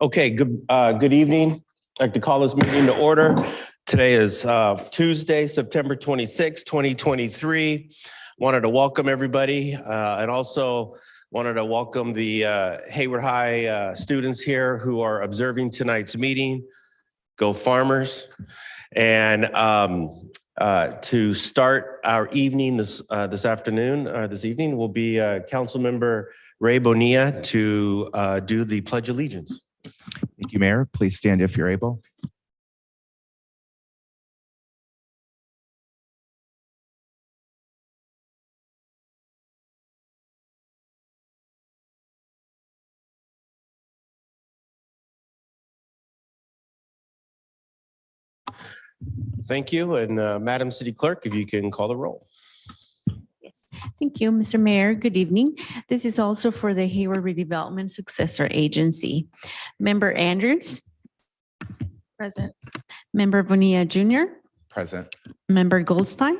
Okay, good evening. I'd like to call this meeting to order. Today is Tuesday, September 26, 2023. Wanted to welcome everybody and also wanted to welcome the Hayward High students here who are observing tonight's meeting. Go Farmers. And to start our evening this evening will be Councilmember Ray Bonilla to do the Pledge of Allegiance. Thank you, Mayor. Please stand if you're able. Thank you. And Madam City Clerk, if you can call the roll. Yes, thank you, Mr. Mayor. Good evening. This is also for the Hayward Redevelopment Successor Agency. Member Andrews. Present. Member Bonilla Jr. Present. Member Goldstein.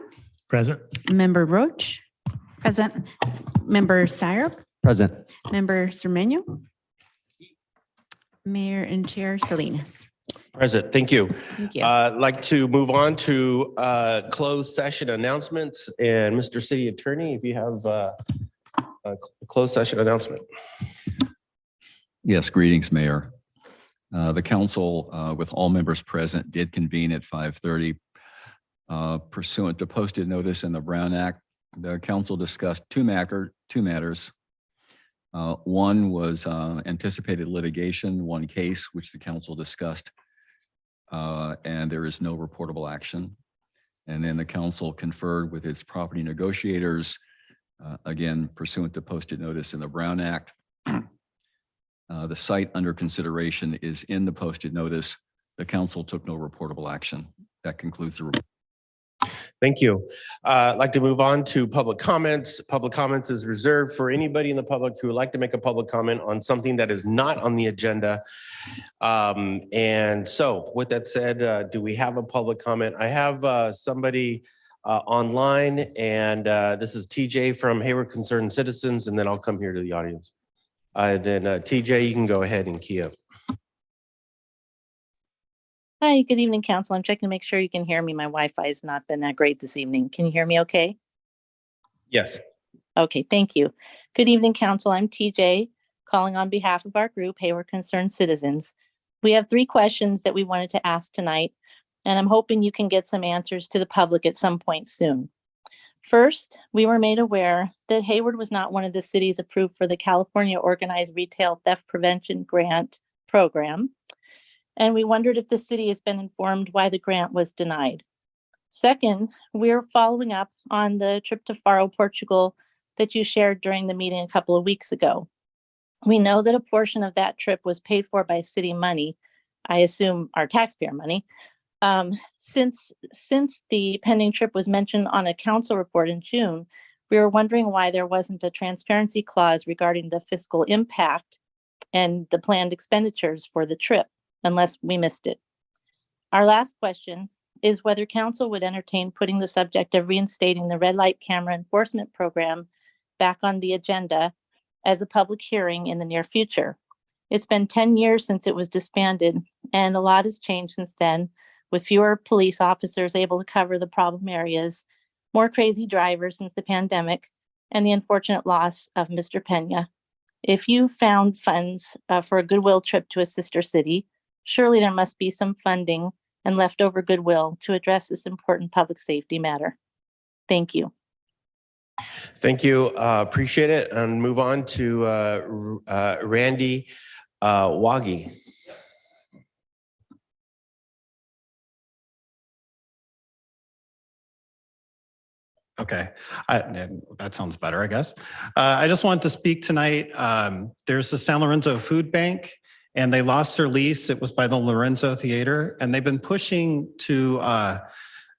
Present. Member Roach. Present. Member Syrup. Present. Member Cermeño. Mayor and Chair Salinas. Present. Thank you. Thank you. I'd like to move on to closed session announcements. And Mr. City Attorney, if you have a closed session announcement. Yes, greetings, Mayor. The council, with all members present, did convene at 5:30 pursuant to posted notice in the Brown Act. The council discussed two matters. One was anticipated litigation, one case, which the council discussed, and there is no reportable action. And then the council conferred with its property negotiators, again, pursuant to posted notice in the Brown Act. The site under consideration is in the posted notice. The council took no reportable action. That concludes the report. Thank you. I'd like to move on to public comments. Public comments is reserved for anybody in the public who would like to make a public comment on something that is not on the agenda. And so with that said, do we have a public comment? I have somebody online, and this is TJ from Hayward Concerned Citizens, and then I'll come here to the audience. Then TJ, you can go ahead and key up. Hi, good evening, Council. I'm checking to make sure you can hear me. My Wi-Fi has not been that great this evening. Can you hear me okay? Yes. Okay, thank you. Good evening, Council. I'm TJ, calling on behalf of our group, Hayward Concerned Citizens. We have 3 questions that we wanted to ask tonight, and I'm hoping you can get some answers to the public at some point soon. First, we were made aware that Hayward was not one of the cities approved for the California Organized Retail Theft Prevention Grant Program, and we wondered if the city has been informed why the grant was denied. Second, we're following up on the trip to Faro, Portugal that you shared during the meeting a couple of weeks ago. We know that a portion of that trip was paid for by city money, I assume our taxpayer money. Since the pending trip was mentioned on a council report in June, we were wondering why there wasn't a transparency clause regarding the fiscal impact and the planned expenditures for the trip, unless we missed it. Our last question is whether council would entertain putting the subject of reinstating the red light camera enforcement program back on the agenda as a public hearing in the near future. It's been 10 years since it was disbanded, and a lot has changed since then, with fewer police officers able to cover the problem areas, more crazy drivers since the pandemic, and the unfortunate loss of Mr. Pena. If you found funds for a goodwill trip to a sister city, surely there must be some funding and leftover goodwill to address this important public safety matter. Thank you. Thank you. Appreciate it. And move on to Randy Wagi. Okay, that sounds better, I guess. I just wanted to speak tonight. There's the San Lorenzo Food Bank, and they lost their lease. It was by the Lorenzo Theater, and they've been pushing to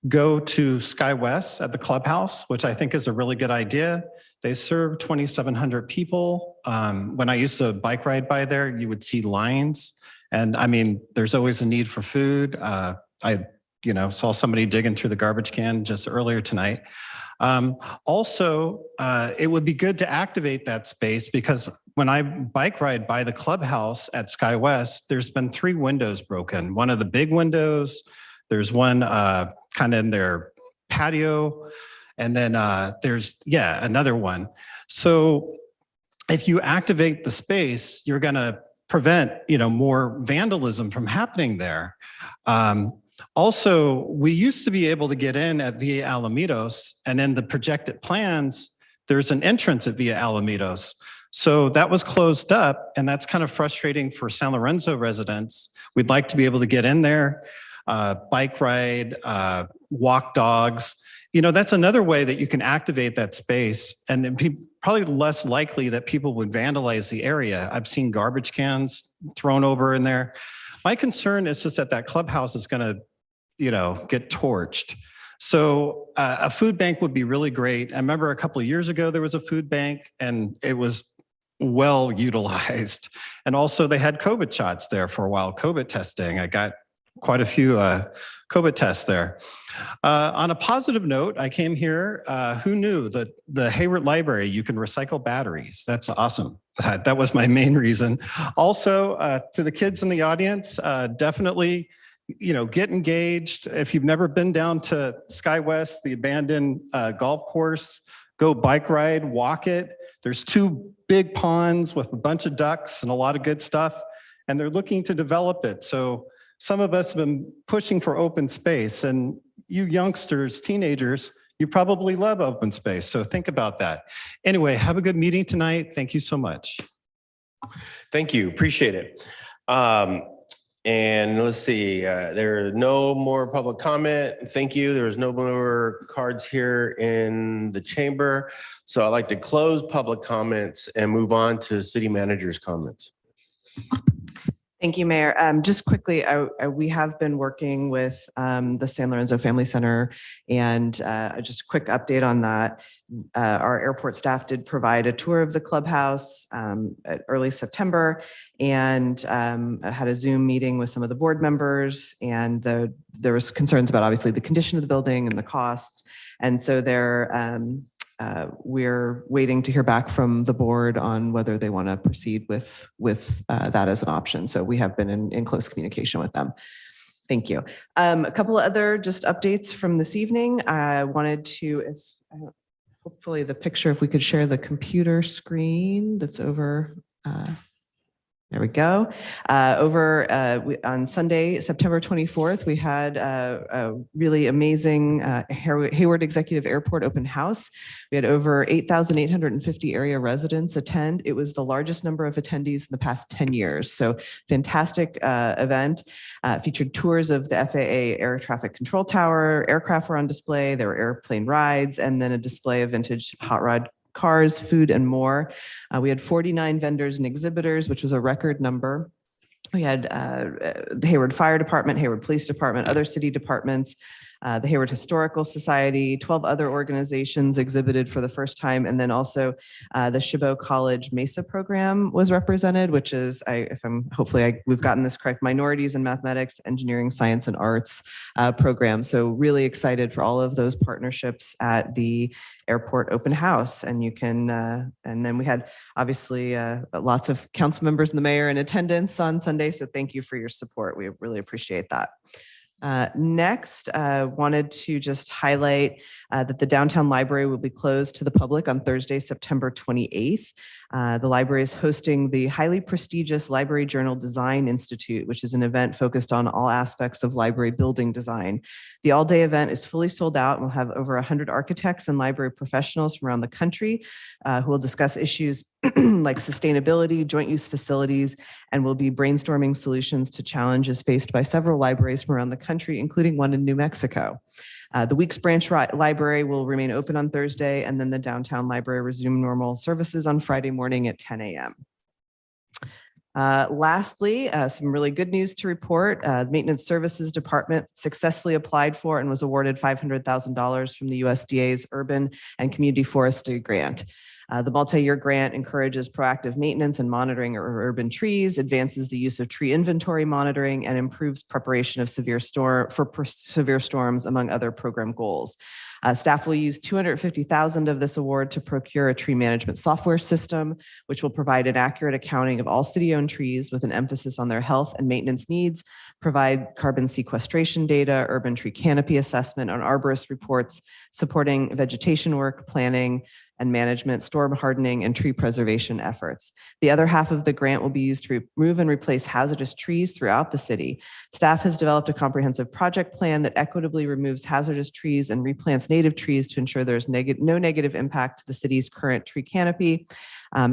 go to Sky West at the clubhouse, which I think is a really good idea. They serve 2,700 people. When I used to bike ride by there, you would see lines. And I mean, there's always a need for food. I saw somebody digging through the garbage can just earlier tonight. Also, it would be good to activate that space because when I bike ride by the clubhouse at SkyWest, there's been 3 windows broken. One of the big windows, there's one kind of in their patio, and then there's, another one. So if you activate the space, you're going to prevent, more vandalism from happening there. Also, we used to be able to get in at Via Alamitos, and in the projected plans, there's an entrance at Via Alamitos. So that was closed up, and that's kind of frustrating for San Lorenzo residents. We'd like to be able to get in there, bike ride, walk dogs. That's another way that you can activate that space, and it'd be probably less likely that people would vandalize the area. I've seen garbage cans thrown over in there. My concern is just that clubhouse is going to, get torched. So a food bank would be really great. I remember a couple of years ago, there was a food bank and it was well utilized. And also they had COVID shots there for a while, COVID testing. I got quite a few COVID tests there. On a positive note, I came here, who knew that the Hayward Library, you can recycle batteries. That's awesome. That was my main reason. Also, to the kids in the audience, definitely, get engaged. If you've never been down to SkyWest, the abandoned golf course, go bike ride, walk it. There's 2 big ponds with a bunch of ducks and a lot of good stuff, and they're looking to develop it. So some of us have been pushing for open space, and you youngsters, teenagers, you probably love open space. So think about that. Anyway, have a good meeting tonight. Thank you so much. Thank you. Appreciate it. And let's see, there are no more public comment. Thank you. There's no more cards here in the chamber. So I'd like to close public comments and move on to city manager's comments. Thank you, Mayor. Just quickly, we have been working with the San Lorenzo Family Center, and just a quick update on that. Our airport staff did provide a tour of the clubhouse at early September, and had a Zoom meeting with some of the board members, and there was concerns about obviously the condition of the building and the costs. And so we're waiting to hear back from the board on whether they want to proceed with that as an option. So we have been in close communication with them. Thank you. A couple of other just updates from this evening. I wanted to, hopefully the picture, if we could share the computer screen that's over. There we go. On Sunday, September 24th, we had a really amazing Hayward Executive Airport open house. We had over 8,850 area residents attend. It was the largest number of attendees in the past 10 years. So fantastic event. Featured tours of the FAA Air Traffic Control Tower. Aircraft were on display. There were airplane rides, and then a display of vintage hot rod cars, food, and more. We had 49 vendors and exhibitors, which was a record number. We had the Hayward Fire Department, Hayward Police Department, other city departments, the Hayward Historical Society, 12 other organizations exhibited for the first time. And then also the Chabot College MESA program was represented, which is, we've gotten this correct, Minorities in Mathematics, Engineering, Science, and Arts program. So really excited for all of those partnerships at the airport open house. And you can, and then we had obviously lots of council members and the mayor in attendance on Sunday. So thank you for your support. We really appreciate that. Next, wanted to just highlight that the downtown library will be closed to the public on Thursday, September 28th. The library is hosting the highly prestigious Library Journal Design Institute, which is an event focused on all aspects of library building design. The all-day event is fully sold out and will have over 100 architects and library professionals from around the country who will discuss issues like sustainability, joint use facilities, and will be brainstorming solutions to challenges faced by several libraries from around the country, including one in New Mexico. The Weeks Branch Library will remain open on Thursday, and then the downtown library resume normal services on Friday morning at 10 a.m. Lastly, some really good news to report. The Maintenance Services Department successfully applied for and was awarded $500,000 from the USDA's Urban and Community Forestry Grant. The multi-year grant encourages proactive maintenance and monitoring of urban trees, advances the use of tree inventory monitoring, and improves preparation of severe storms, among other program goals. Staff will use $250,000 of this award to procure a tree management software system, which will provide an accurate accounting of all city-owned trees with an emphasis on their health and maintenance needs, provide carbon sequestration data, urban tree canopy assessment on arborist reports, supporting vegetation work, planning, and management, storm hardening, and tree preservation efforts. The other half of the grant will be used to remove and replace hazardous trees throughout the city. Staff has developed a comprehensive project plan that equitably removes hazardous trees and replants native trees to ensure there's no negative impact to the city's current tree canopy,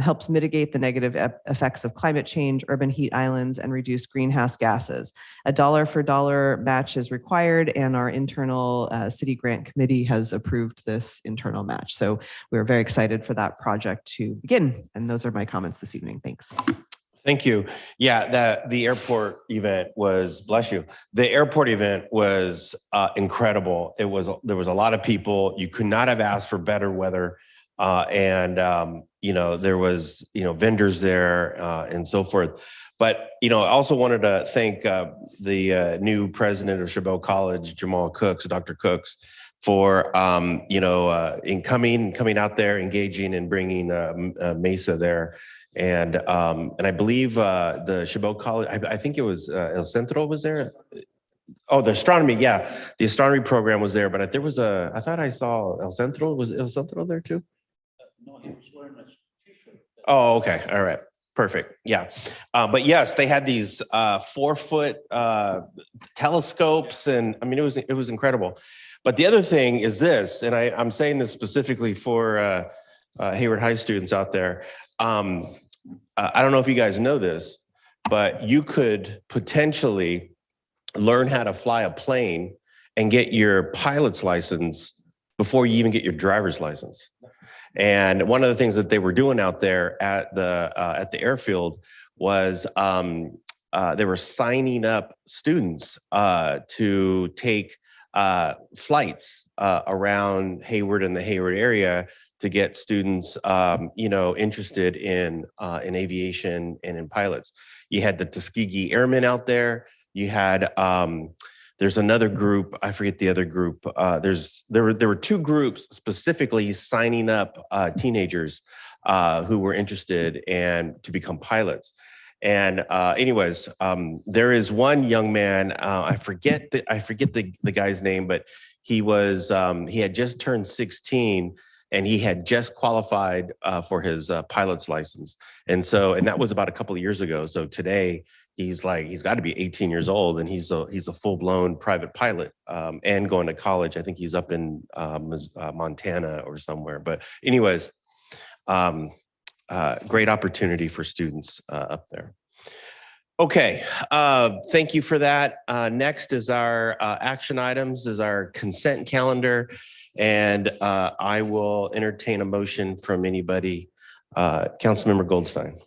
helps mitigate the negative effects of climate change, urban heat islands, and reduce greenhouse gases. A dollar for dollar match is required, and our internal city grant committee has approved this internal match. So we're very excited for that project to begin. And those are my comments this evening. Thanks. Thank you. Yeah, the airport event was, bless you. The airport event was incredible. There was a lot of people. You could not have asked for better weather. There was, vendors there and so forth. But, I also wanted to thank the new president of Chabot College, Jamal Cooks, Dr. Cooks, for, in coming out there, engaging and bringing Mesa there. And I believe the Chabot College, I think it was El Centro was there. Oh, the astronomy. Yeah. The astronomy program was there, but I thought I saw El Centro. Was El Centro there too? No, he was wearing a t-shirt. Oh, okay. All right. Perfect. Yeah. But yes, they had these 4-foot telescopes, and I mean, it was incredible. But the other thing is this, and I'm saying this specifically for Hayward High students out there. I don't know if you guys know this, but you could potentially learn how to fly a plane and get your pilot's license before you even get your driver's license. And one of the things that they were doing out there at the airfield was they were signing up students to take flights around Hayward and the Hayward area to get students, interested in aviation and in pilots. You had the Tuskegee Airmen out there. You had there's another group. I forget the other group. There were 2 groups specifically signing up teenagers who were interested to become pilots. And anyways, there is one young man. I forget the guy's name, but he had just turned 16. And he had just qualified for his pilot's license. And that was about a couple of years ago. So today he's got to be 18 years old, and he's a full-blown private pilot and going to college. I think he's up in Montana or somewhere. But anyways, great opportunity for students up there. Okay, thank you for that. Next is our action items, is our consent calendar. And I will entertain a motion from anybody. Councilmember Goldstein.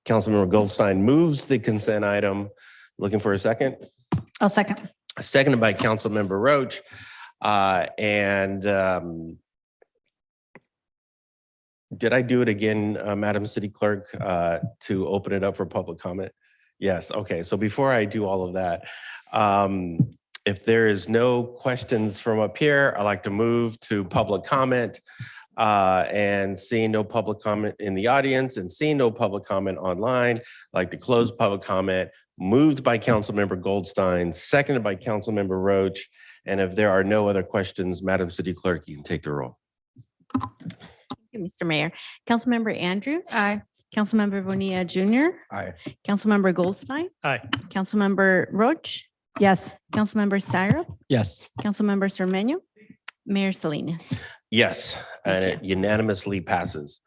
Councilmember Goldstein moves the consent item. Looking for a second? I'll second. Seconded by Councilmember Roach. Did I do it again, Madam City Clerk, to open it up for public comment? Yes. Okay. So before I do all of that, if there is no questions from up here, I'd like to move to public comment. And seeing no public comment in the audience and seeing no public comment online, I'd like to close public comment. Moved by Councilmember Goldstein, seconded by Councilmember Roach. And if there are no other questions, Madam City Clerk, you can take the roll. Thank you, Mr. Mayor. Councilmember Andrews. Aye. Councilmember Bonilla Jr. Aye. Councilmember Goldstein. Aye. Councilmember Roach. Yes. Councilmember Syrup. Yes. Councilmember Cermeño. Mayor Salinas. Yes, and it unanimously passes.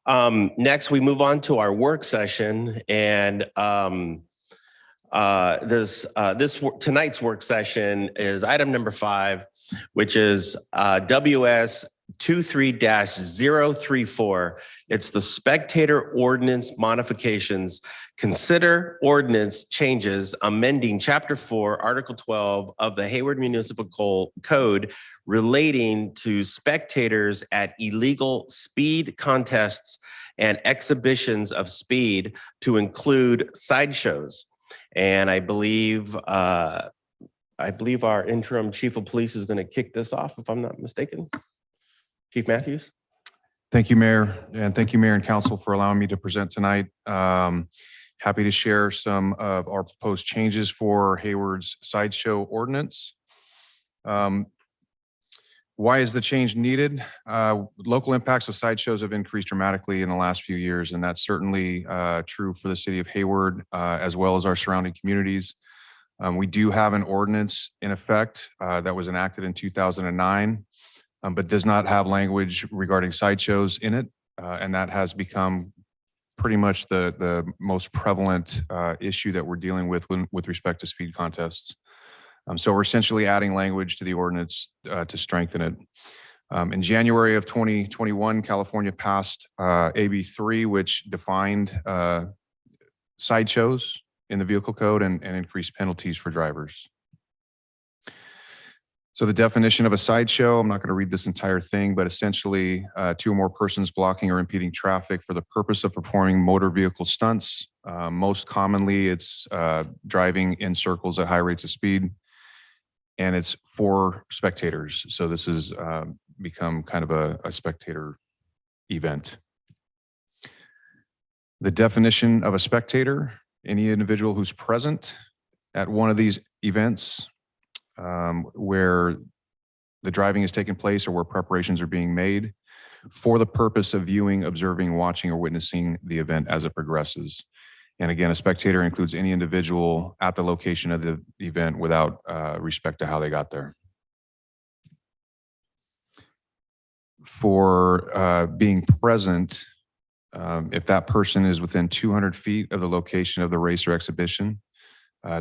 Next, we move on to our work session, and tonight's work session is item number 5, which is WS 23-034. It's the spectator ordinance modifications Consider ordinance changes amending Chapter 4, Article 12 of the Hayward Municipal Code relating to spectators at illegal speed contests and exhibitions of speed to include sideshows. And I believe our interim chief of police is going to kick this off, if I'm not mistaken. Chief Matthews? Thank you, Mayor, and thank you, Mayor and Council, for allowing me to present tonight. Happy to share some of our proposed changes for Hayward's sideshow ordinance. Why is the change needed? Local impacts of sideshows have increased dramatically in the last few years, and that's certainly true for the city of Hayward, as well as our surrounding communities. We do have an ordinance in effect that was enacted in 2009, but does not have language regarding sideshows in it. And that has become pretty much the most prevalent issue that we're dealing with with respect to speed contests. So we're essentially adding language to the ordinance to strengthen it. In January of 2021, California passed AB 3, which defined sideshows in the vehicle code and increased penalties for drivers. So the definition of a sideshow, I'm not going to read this entire thing, but essentially two or more persons blocking or impeding traffic for the purpose of performing motor vehicle stunts. Most commonly, it's driving in circles at high rates of speed, and it's for spectators. So this has become kind of a spectator event. The definition of a spectator: any individual who's present at one of these events where the driving is taking place or where preparations are being made for the purpose of viewing, observing, watching, or witnessing the event as it progresses. And again, a spectator includes any individual at the location of the event without respect to how they got there. For being present, if that person is within 200 feet of the location of the race or exhibition,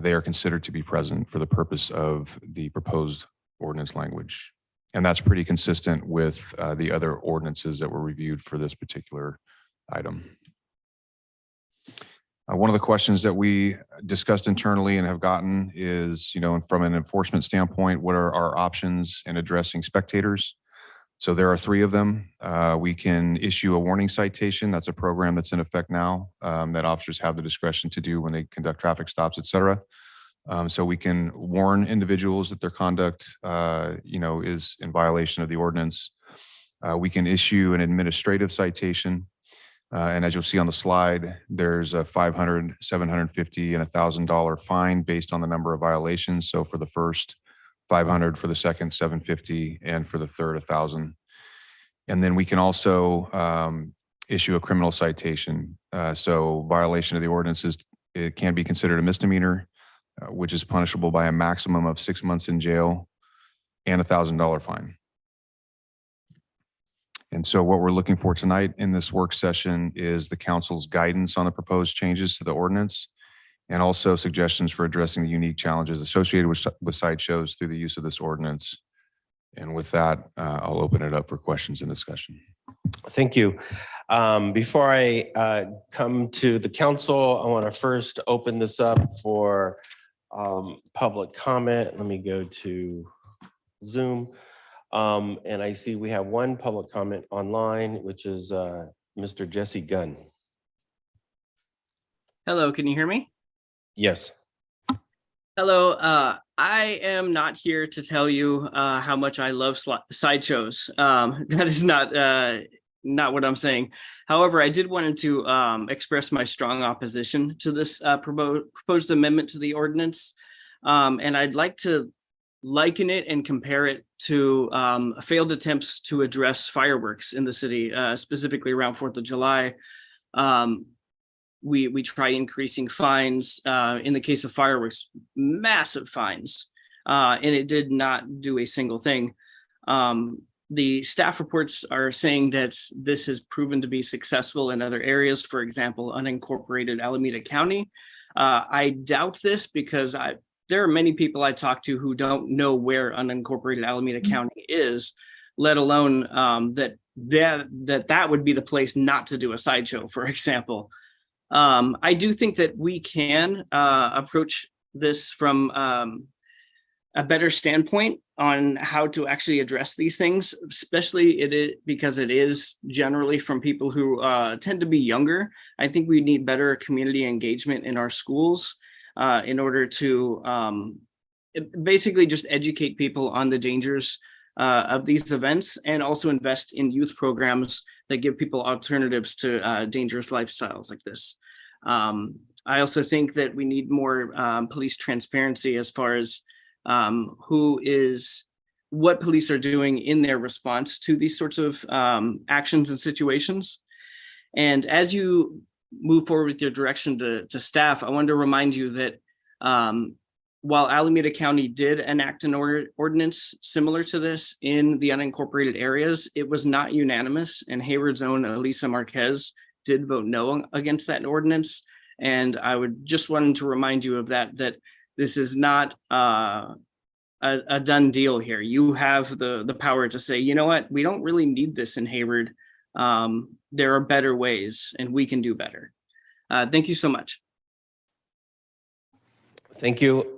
they are considered to be present for the purpose of the proposed ordinance language. And that's pretty consistent with the other ordinances that were reviewed for this particular item. One of the questions that we discussed internally and have gotten is, from an enforcement standpoint, what are our options in addressing spectators? So there are three of them. We can issue a warning citation. That's a program that's in effect now that officers have the discretion to do when they conduct traffic stops, et cetera. So we can warn individuals that their conduct, is in violation of the ordinance. We can issue an administrative citation. And as you'll see on the slide, there's a $500, $750, and $1,000 fine based on the number of violations. So for the first, 500, for the second, 750, and for the third, 1,000. And then we can also issue a criminal citation. So violation of the ordinances, it can be considered a misdemeanor, which is punishable by a maximum of 6 months in jail and a $1,000 fine. And so what we're looking for tonight in this work session is the council's guidance on the proposed changes to the ordinance, and also suggestions for addressing the unique challenges associated with sideshows through the use of this ordinance. And with that, I'll open it up for questions and discussion. Thank you. Before I come to the council, I want to first open this up for public comment. Let me go to Zoom. And I see we have one public comment online, which is Mr. Jesse Gunn. Hello, can you hear me? Yes. Hello, I am not here to tell you how much I love sideshows. That is not what I'm saying. However, I did wanted to express my strong opposition to this proposed amendment to the ordinance. And I'd like to liken it and compare it to failed attempts to address fireworks in the city, specifically around 4th of July. We try increasing fines. In the case of fireworks, massive fines, and it did not do a single thing. The staff reports are saying that this has proven to be successful in other areas, for example, unincorporated Alameda County. I doubt this because there are many people I talk to who don't know where unincorporated Alameda County is, let alone that would be the place not to do a sideshow, for example. I do think that we can approach this from a better standpoint on how to actually address these things, especially because it is generally from people who tend to be younger. I think we need better community engagement in our schools in order to basically just educate people on the dangers of these events, and also invest in youth programs that give people alternatives to dangerous lifestyles like this. I also think that we need more police transparency as far as what police are doing in their response to these sorts of actions and situations. And as you move forward with your direction to staff, I wanted to remind you that while Alameda County did enact an ordinance similar to this in the unincorporated areas, it was not unanimous, and Hayward's own Elisa Marquez did vote no against that ordinance. And I would just wanted to remind you of that this is not a done deal here. You have the power to say, you know what, we don't really need this in Hayward. There are better ways, and we can do better. Thank you so much. Thank you.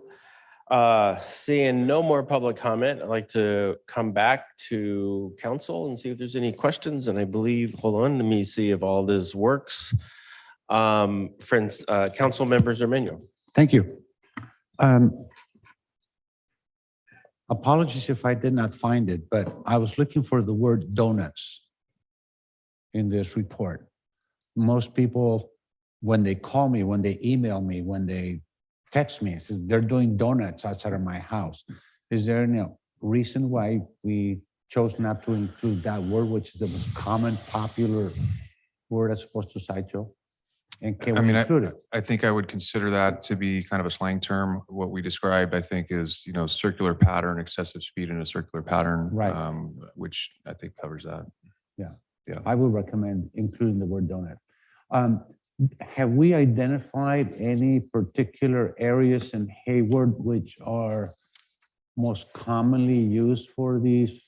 Seeing no more public comment, I'd like to come back to council and see if there's any questions. And I believe, hold on, let me see if all this works. Friends, council members Armenio. Thank you. Apologies if I did not find it, but I was looking for the word donuts in this report. Most people, when they call me, when they email me, when they text me, it says they're doing donuts outside of my house. Is there any reason why we chose not to include that word, which is the most common, popular word as opposed to sideshow? And can we include it? I think I would consider that to be kind of a slang term. What we described, I think, is, circular pattern, excessive speed in a circular pattern, Right. Which I think covers that. I would recommend including the word donut. Have we identified any particular areas in Hayward which are most commonly used for these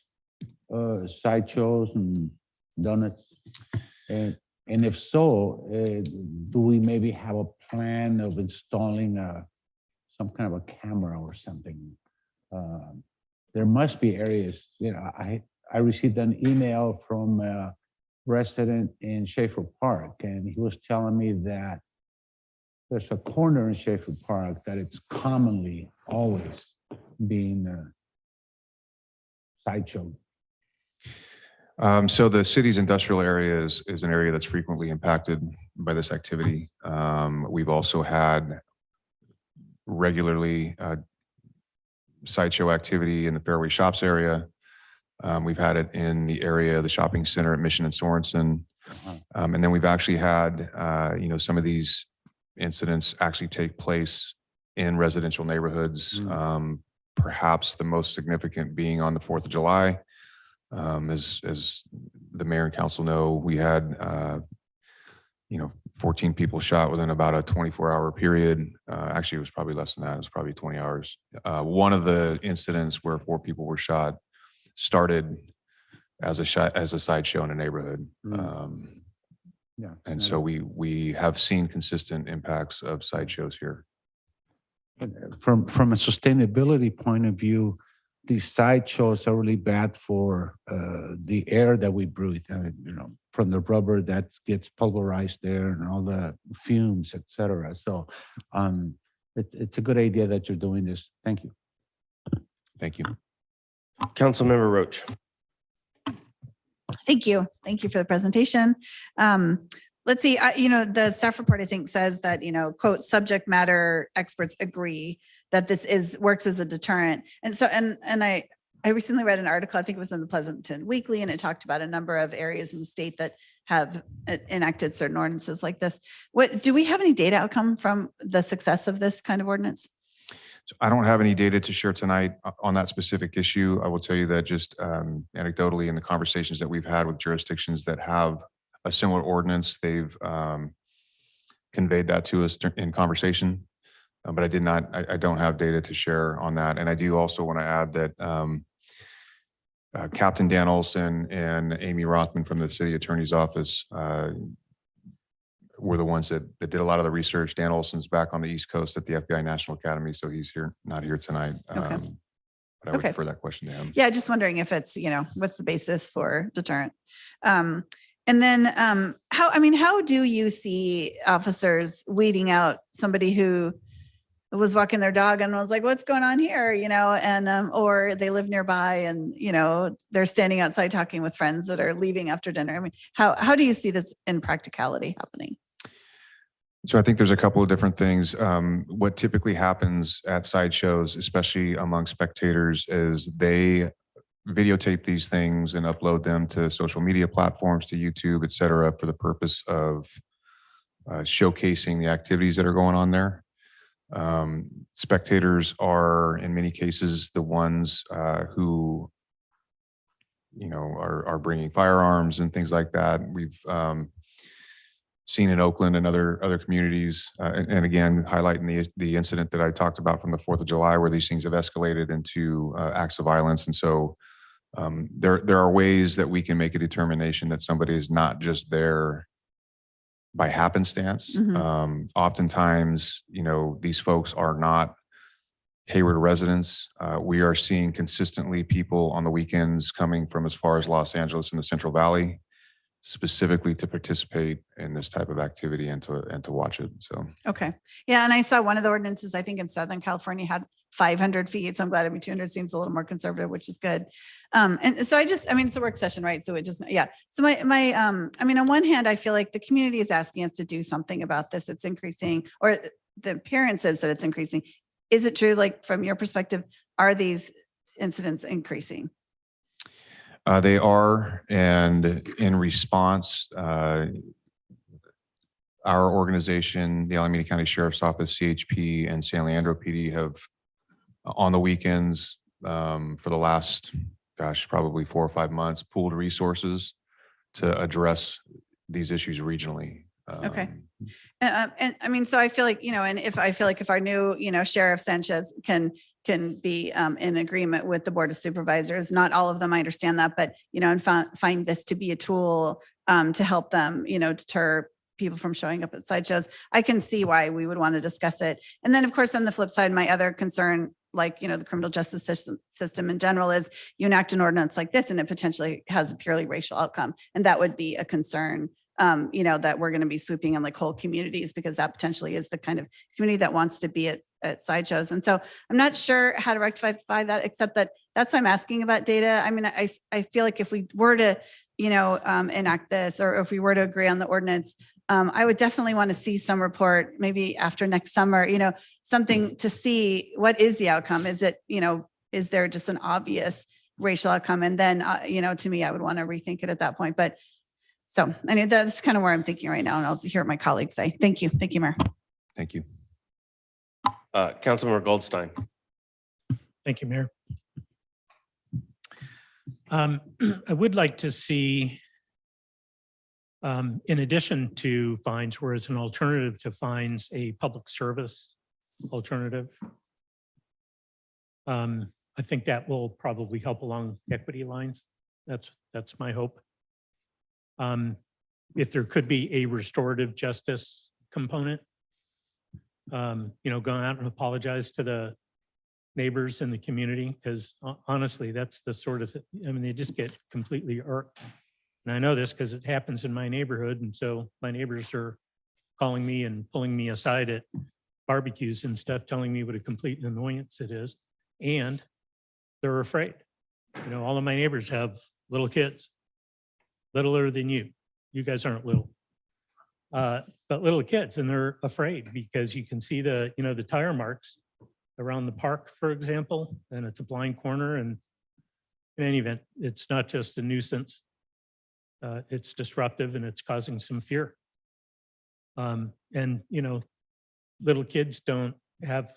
sideshows and donuts? And if so, do we maybe have a plan of installing some kind of a camera or something? There must be areas, I received an email from a resident in Schaefer Park, and he was telling me that there's a corner in Schaefer Park that it's commonly always being sideshow. So the city's industrial area is an area that's frequently impacted by this activity. We've also had regularly sideshow activity in the Fairway Shops area. We've had it in the area of the shopping center at Mission and Sorensen. And then we've actually had, some of these incidents actually take place in residential neighborhoods. Perhaps the most significant being on the 4th of July. As the mayor and council know, we had, 14 people shot within about a 24-hour period. Actually, it was probably less than that. It was probably 20 hours. One of the incidents where 4 people were shot started as a sideshow in a neighborhood. And so we have seen consistent impacts of sideshows here. From a sustainability point of view, these sideshows are really bad for the air that we breathe, from the rubber that gets pulverized there and all the fumes, et cetera. So it's a good idea that you're doing this. Thank you. Thank you. Councilmember Roach. Thank you. Thank you for the presentation. Let's see, the staff report, I think, says that, quote, subject matter experts agree that this works as a deterrent. And so, and I recently read an article, I think it was in the Pleasanton Weekly, and it talked about a number of areas in the state that have enacted certain ordinances like this. Do we have any data outcome from the success of this kind of ordinance? I don't have any data to share tonight on that specific issue. I will tell you that just anecdotally in the conversations that we've had with jurisdictions that have a similar ordinance, they've conveyed that to us in conversation. But I don't have data to share on that. And I do also want to add that Captain Dan Olson and Amy Rothman from the city attorney's office were the ones that did a lot of the research. Dan Olson's back on the East Coast at the FBI National Academy, so he's not here tonight. Okay. But I would Okay. defer that question to him. Yeah, just wondering if it's, what's the basis for deterrent? And then how do you see officers weeding out somebody who was walking their dog and was like, what's going on here? And, or they live nearby and, they're standing outside talking with friends that are leaving after dinner. I mean, how do you see this in practicality happening? So I think there's a couple of different things. What typically happens at sideshows, especially among spectators, is they videotape these things and upload them to social media platforms, to YouTube, et cetera, for the purpose of showcasing the activities that are going on there. Spectators are, in many cases, the ones who, are bringing firearms and things like that. We've seen in Oakland and other communities, and again, highlighting the incident that I talked about from the 4th of July, where these things have escalated into acts of violence. And so there are ways that we can make a determination that somebody is not just there by happenstance. Oftentimes, these folks are not Hayward residents. We are seeing consistently people on the weekends coming from as far as Los Angeles and the Central Valley, specifically to participate in this type of activity and to watch it. So, Okay. Yeah. And I saw one of the ordinances, I think in Southern California had 500 feet. So I'm glad 200 seems a little more conservative, which is good. And so it's a work session, right? So it just, yeah. So on one hand, I feel like the community is asking us to do something about this. It's increasing, or the appearance says that it's increasing. Is it true? Like from your perspective, are these incidents increasing? They are, and in response, our organization, the Alameda County Sheriff's Office, CHP, and San Leandro PD have, on the weekends, for the last, probably 4 or 5 months, pooled resources to address these issues regionally. Okay. So I feel like, and if our new, Sheriff Sanchez can be in agreement with the Board of Supervisors, not all of them, I understand that, but, and find this to be a tool to help them, deter people from showing up at sideshows, I can see why we would want to discuss it. And then, of course, on the flip side, my other concern, like, the criminal justice system in general, is you enact an ordinance like this and it potentially has a purely racial outcome. And that would be a concern. That we're going to be swooping on like whole communities, because that potentially is the kind of community that wants to be at sideshows. And so I'm not sure how to rectify that, except that's why I'm asking about data. I mean, I feel like if we were to, enact this, or if we were to agree on the ordinance, I would definitely want to see some report, maybe after next summer, something to see what is the outcome. Is it, is there just an obvious racial outcome? And then, to me, I would want to rethink it at that point. But so anyway, that's kind of where I'm thinking right now, and I'll hear what my colleagues say. Thank you. Thank you, Mayor. Thank you. Councilmember Goldstein. Thank you, Mayor. I would like to see, in addition to fines, whereas an alternative to fines, a public service alternative. I think that will probably help along equity lines. That's my hope. If there could be a restorative justice component, going out and apologize to the neighbors in the community, because honestly, that's the sort of, they just get completely irked. And I know this because it happens in my neighborhood. And so my neighbors are calling me and pulling me aside at barbecues and stuff, telling me what a complete annoyance it is. And they're afraid. All of my neighbors have little kids, littler than you. You guys aren't little, but little kids, and they're afraid because you can see the tire marks around the park, for example, and it's a blind corner. And in any event, it's not just a nuisance. It's disruptive and it's causing some fear. And, little kids don't have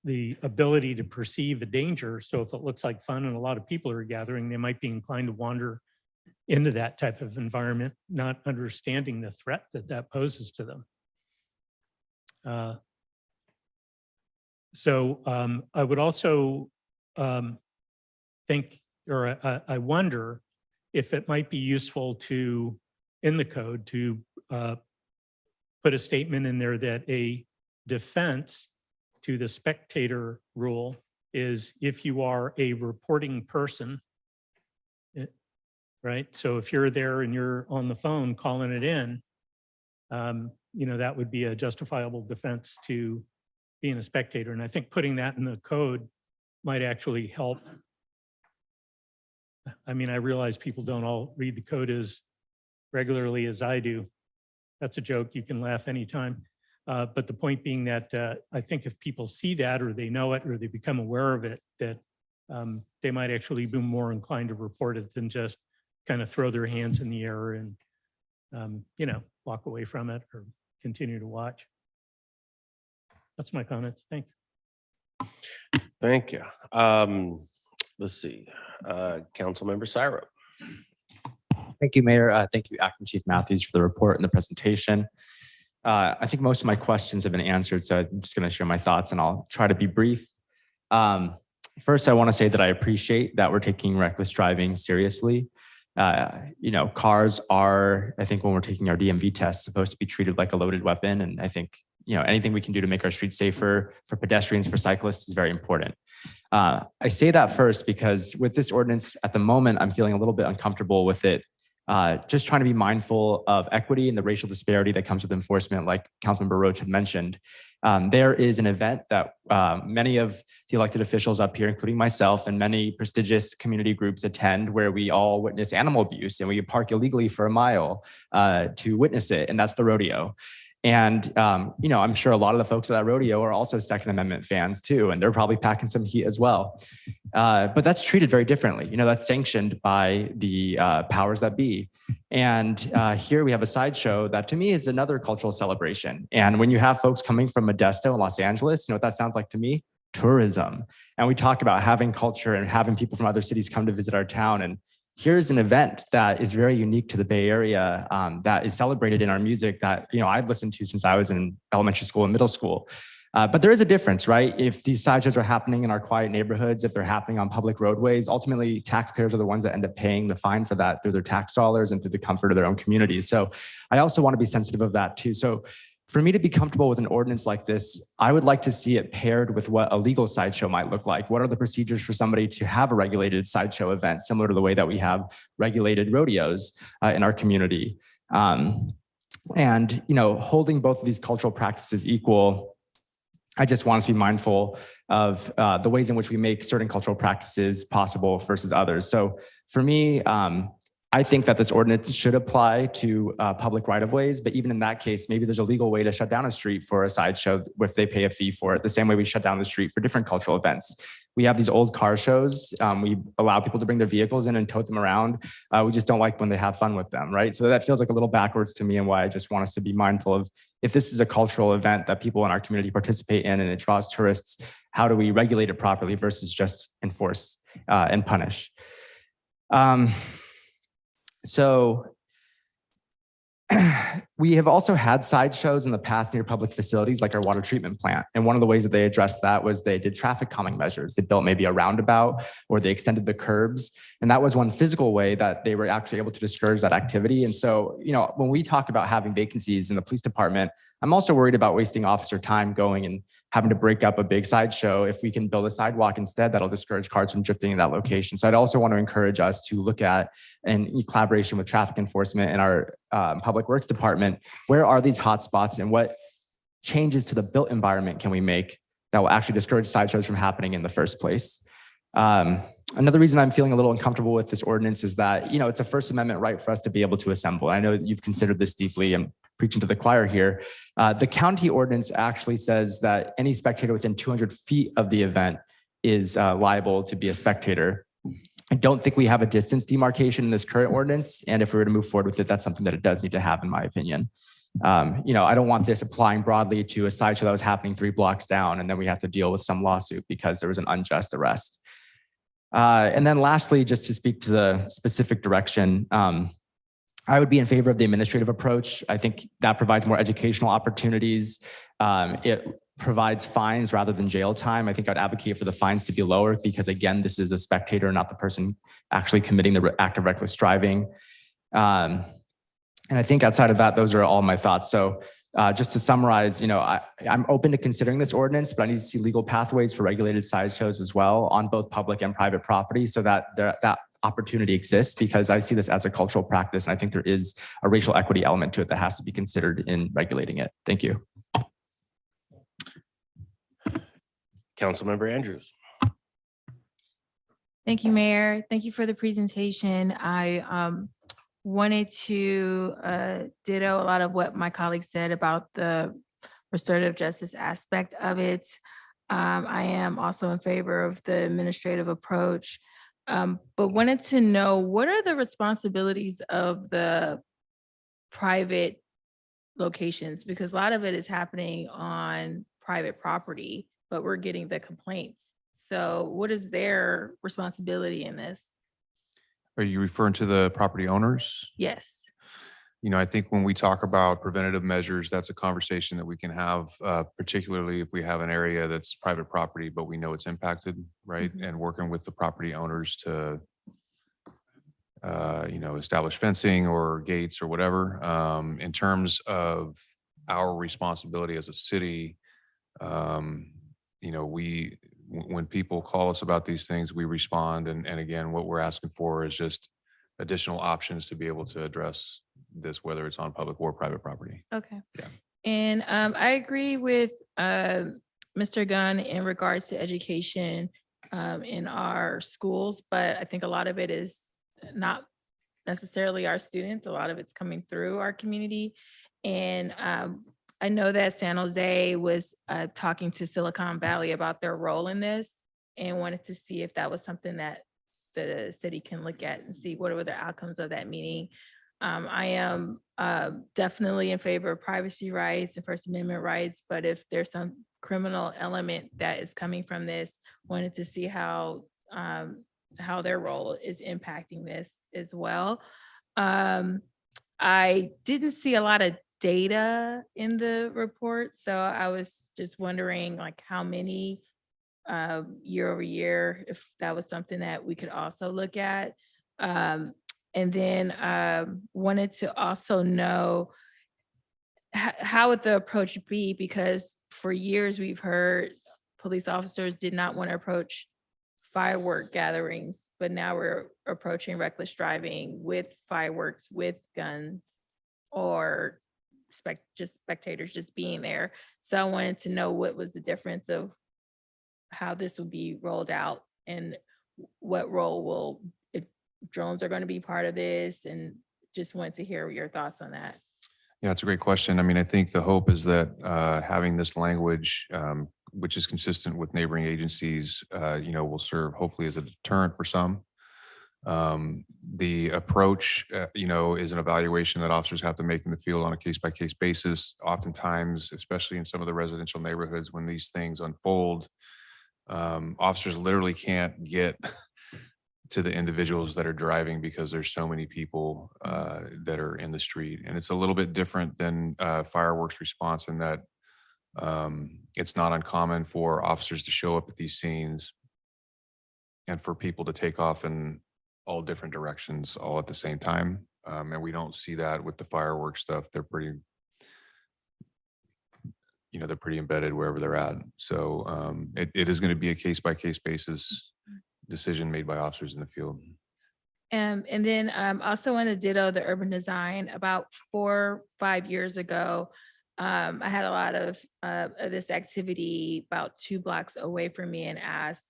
the ability to perceive a danger. So if it looks like fun and a lot of people are gathering, they might be inclined to wander into that type of environment, not understanding the threat that poses to them. So I would also think, or I wonder if it might be useful to, in the code, to put a statement in there that a defense to the spectator rule is if you are a reporting person, right? So if you're there and you're on the phone calling it in, that would be a justifiable defense to being a spectator. And I think putting that in the code might actually help. I mean, I realize people don't all read the code as regularly as I do. That's a joke. You can laugh anytime. But the point being that I think if people see that or they know it or they become aware of it, that they might actually be more inclined to report it than just kind of throw their hands in the air and, walk away from it or continue to watch. That's my comments. Thanks. Thank you. Let's see, Councilmember Syra. Thank you, Mayor. Thank you, Acting Chief Matthews, for the report and the presentation. I think most of my questions have been answered, so I'm just going to share my thoughts and I'll try to be brief. First, I want to say that I appreciate that we're taking reckless driving seriously. Cars are, I think when we're taking our DMV test, supposed to be treated like a loaded weapon. And I think, anything we can do to make our streets safer for pedestrians, for cyclists is very important. I say that first because with this ordinance at the moment, I'm feeling a little bit uncomfortable with it. Just trying to be mindful of equity and the racial disparity that comes with enforcement, like Councilmember Roach had mentioned. There is an event that many of the elected officials up here, including myself and many prestigious community groups attend, where we all witness animal abuse and we park illegally for a mile to witness it, and that's the rodeo. And, I'm sure a lot of the folks at that rodeo are also Second Amendment fans too, and they're probably packing some heat as well. But that's treated very differently. That's sanctioned by the powers that be. And here we have a sideshow that to me is another cultural celebration. And when you have folks coming from Modesto and Los Angeles, you know what that sounds like to me? Tourism. And we talk about having culture and having people from other cities come to visit our town. And here's an event that is very unique to the Bay Area, that is celebrated in our music that, I've listened to since I was in elementary school and middle school. But there is a difference, right? If these sideshows are happening in our quiet neighborhoods, if they're happening on public roadways, ultimately taxpayers are the ones that end up paying the fine for that through their tax dollars and through the comfort of their own communities. So I also want to be sensitive of that too. So for me to be comfortable with an ordinance like this, I would like to see it paired with what a legal sideshow might look like. What are the procedures for somebody to have a regulated sideshow event, similar to the way that we have regulated rodeos in our community? Holding both of these cultural practices equal, I just want us to be mindful of the ways in which we make certain cultural practices possible versus others. So for me, I think that this ordinance should apply to public right-of-ways, but even in that case, maybe there's a legal way to shut down a street for a sideshow if they pay a fee for it, the same way we shut down the street for different cultural events. We have these old car shows. We allow people to bring their vehicles in and tote them around. We just don't like when they have fun with them, right? So that feels like a little backwards to me, and why I just want us to be mindful of, if this is a cultural event that people in our community participate in and it draws tourists, how do we regulate it properly versus just enforce and punish? So we have also had sideshows in the past near public facilities like our water treatment plant. And one of the ways that they addressed that was they did traffic calming measures. They built maybe a roundabout, or they extended the curbs. And that was one physical way that they were actually able to discourage that activity. And so, when we talk about having vacancies in the police department, I'm also worried about wasting officer time going and having to break up a big sideshow. If we can build a sidewalk instead, that'll discourage cars from drifting in that location. So I'd also want to encourage us to look at, in collaboration with traffic enforcement and our public works department, where are these hot spots and what changes to the built environment can we make that will actually discourage sideshows from happening in the first place. Another reason I'm feeling a little uncomfortable with this ordinance is that, it's a First Amendment right for us to be able to assemble. I know that you've considered this deeply. I'm preaching to the choir here. The county ordinance actually says that any spectator within 200 feet of the event is liable to be a spectator. I don't think we have a distance demarcation in this current ordinance. And if we were to move forward with it, that's something that it does need to have, in my opinion. I don't want this applying broadly to a sideshow that was happening 3 blocks down, and then we have to deal with some lawsuit because there was an unjust arrest. And then lastly, just to speak to the specific direction, I would be in favor of the administrative approach. I think that provides more educational opportunities. It provides fines rather than jail time. I think I'd advocate for the fines to be lower because, again, this is a spectator, not the person actually committing the act of reckless driving. And I think outside of that, those are all my thoughts. So just to summarize, I'm open to considering this ordinance, but I need to see legal pathways for regulated sideshows as well on both public and private property so that that opportunity exists, because I see this as a cultural practice. And I think there is a racial equity element to it that has to be considered in regulating it. Thank you. Councilmember Andrews. Thank you, Mayor. Thank you for the presentation. I wanted to ditto a lot of what my colleagues said about the restorative justice aspect of it. I am also in favor of the administrative approach, but wanted to know, what are the responsibilities of the private locations? Because a lot of it is happening on private property, but we're getting the complaints. So what is their responsibility in this? Are you referring to the property owners? Yes. I think when we talk about preventative measures, that's a conversation that we can have, particularly if we have an area that's private property, but we know it's impacted, right? Mhm. And working with the property owners to, establish fencing or gates or whatever. In terms of our responsibility as a city, when people call us about these things, we respond. And again, what we're asking for is just additional options to be able to address this, whether it's on public or private property. Okay. Yeah. And I agree with Mr. Gunn in regards to education in our schools, but I think a lot of it is not necessarily our students. A lot of it's coming through our community. And I know that San Jose was talking to Silicon Valley about their role in this and wanted to see if that was something that the city can look at and see what were the outcomes of that meeting. I am definitely in favor of privacy rights and First Amendment rights, but if there's some criminal element that is coming from this, wanted to see how their role is impacting this as well. I didn't see a lot of data in the report, so I was just wondering like how many year over year, if that was something that we could also look at. And then wanted to also know how would the approach be, because for years we've heard police officers did not want to approach firework gatherings, but now we're approaching reckless driving with fireworks, with guns, or just spectators just being there. So I wanted to know what was the difference of how this will be rolled out and what role will drones are going to be part of this, and just wanted to hear your thoughts on that. Yeah, it's a great question. I mean, I think the hope is that having this language, which is consistent with neighboring agencies, will serve hopefully as a deterrent for some. The approach, is an evaluation that officers have to make in the field on a case-by-case basis. Oftentimes, especially in some of the residential neighborhoods, when these things unfold, officers literally can't get to the individuals that are driving because there's so many people that are in the street. And it's a little bit different than fireworks response in that it's not uncommon for officers to show up at these scenes and for people to take off in all different directions all at the same time. And we don't see that with the fireworks stuff. They're pretty embedded wherever they're at. So it is going to be a case-by-case basis decision made by officers in the field. And then also want to ditto the urban design. About 4 or 5 years ago, I had a lot of this activity about 2 blocks away from me and asked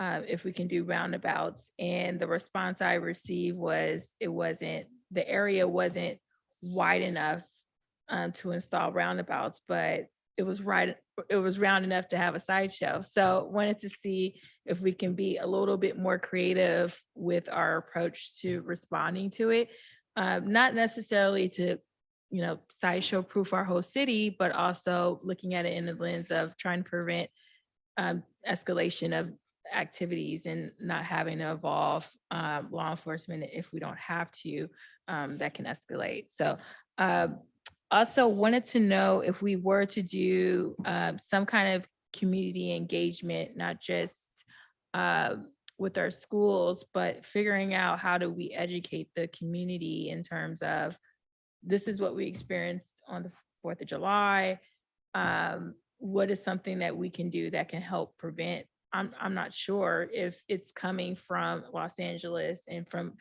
if we can do roundabouts. And the response I received was the area wasn't wide enough to install roundabouts, but it was round enough to have a sideshow. So wanted to see if we can be a little bit more creative with our approach to responding to it. Not necessarily to, sideshow proof our whole city, but also looking at it in the lens of trying to prevent escalation of activities and not having to involve law enforcement if we don't have to, that can escalate. So also wanted to know if we were to do some kind of community engagement, not just with our schools, but figuring out how do we educate the community in terms of this is what we experienced on the 4th of July. What is something that we can do that can help prevent? I'm not sure if it's coming from Los Angeles and from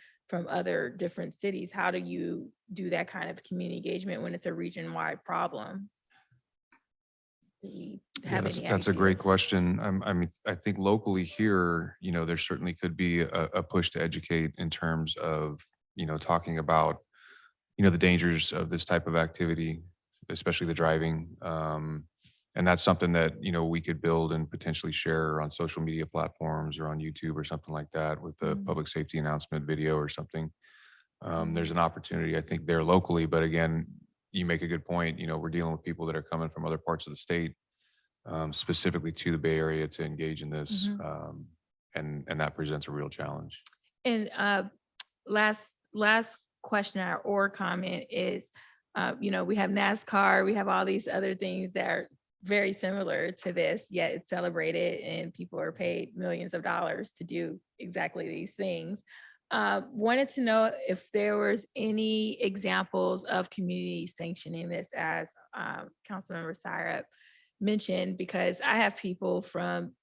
other different cities. How do you do that kind of community engagement when it's a region-wide problem? Do we have any That's a great ideas? question. I mean, I think locally here, there certainly could be a push to educate in terms of, talking about, the dangers of this type of activity, especially the driving. And that's something that, we could build and potentially share on social media platforms or on YouTube or something like that with the public safety announcement video or something. There's an opportunity, I think, there locally, but again, you make a good point. We're dealing with people that are coming from other parts of the state, specifically to the Bay Area to engage in this. And that presents a real challenge. And last question or comment is, we have NASCAR, we have all these other things that are very similar to this, yet it's celebrated and people are paid millions of dollars to do exactly these things. Wanted to know if there was any examples of community sanctioning this, as Councilmember Syrup mentioned, because I have people from,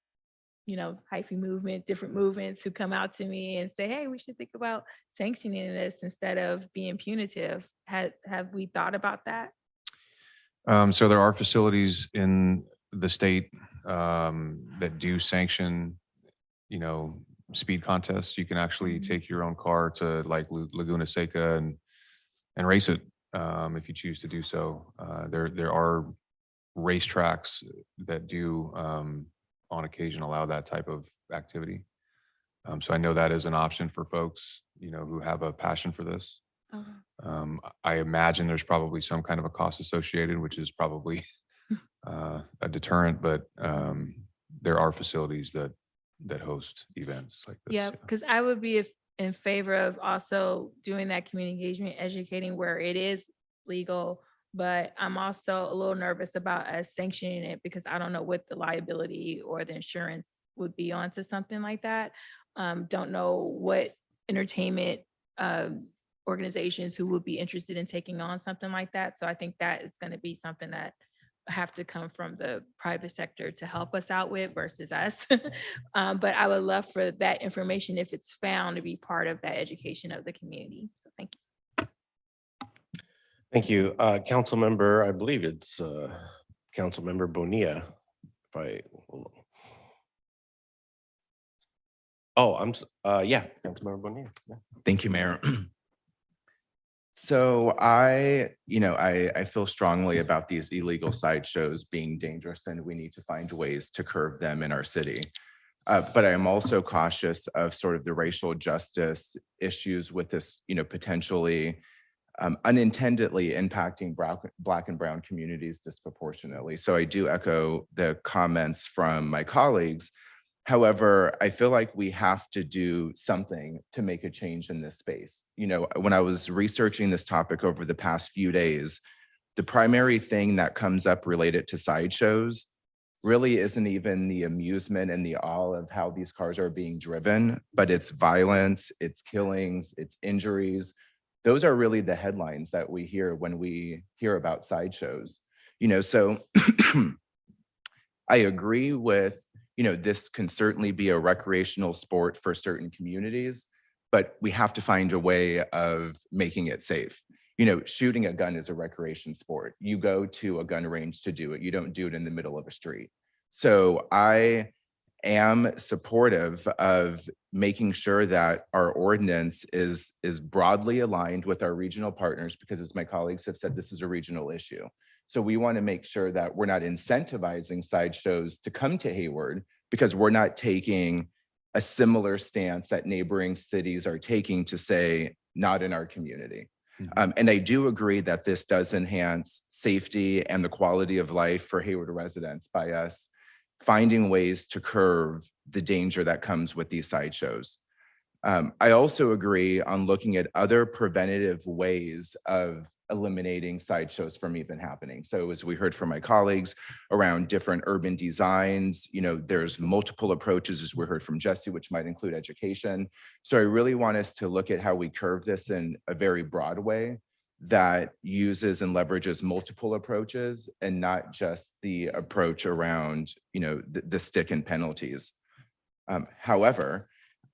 hyphy movement, different movements who come out to me and say, hey, we should think about sanctioning this instead of being punitive. Have we thought about that? So there are facilities in the state that do sanction, speed contests. You can actually take your own car to like Laguna Seca and race it if you choose to do so. There are racetracks that do on occasion allow that type of activity. So I know that is an option for folks, who have a passion for this. I imagine there's probably some kind of a cost associated, which is probably a deterrent, but there are facilities that host events like this. Yeah, because I would be in favor of also doing that community engagement, educating where it is legal, but I'm also a little nervous about us sanctioning it because I don't know what the liability or the insurance would be onto something like that. Don't know what entertainment organizations who would be interested in taking on something like that. So I think that is going to be something that have to come from the private sector to help us out with versus us. But I would love for that information, if it's found, to be part of that education of the community. So thank you. Thank you. Council member, I believe it's Council member Bonilla. Yeah, Council member Bonilla. Yeah. Thank you, Mayor. So I feel strongly about these illegal sideshows being dangerous, and we need to find ways to curb them in our city. But I am also cautious of sort of the racial justice issues with this, potentially unintendedly impacting Black and Brown communities disproportionately. So I do echo the comments from my colleagues. However, I feel like we have to do something to make a change in this space. When I was researching this topic over the past few days, the primary thing that comes up related to sideshows really isn't even the amusement and the awe of how these cars are being driven, but it's violence, it's killings, it's injuries. Those are really the headlines that we hear when we hear about sideshows. So I agree with, this can certainly be a recreational sport for certain communities, but we have to find a way of making it safe. Shooting a gun is a recreation sport. You go to a gun range to do it. You don't do it in the middle of a street. So I am supportive of making sure that our ordinance is broadly aligned with our regional partners, because as my colleagues have said, this is a regional issue. So we want to make sure that we're not incentivizing sideshows to come to Hayward, because we're not taking a similar stance that neighboring cities are taking to say, not in our community. And I do agree that this does enhance safety and the quality of life for Hayward residents by us finding ways to curb the danger that comes with these sideshows. I also agree on looking at other preventative ways of eliminating sideshows from even happening. So as we heard from my colleagues around different urban designs, there's multiple approaches, as we heard from Jesse, which might include education. So I really want us to look at how we curve this in a very broad way that uses and leverages multiple approaches and not just the approach around, the stick and penalties. However,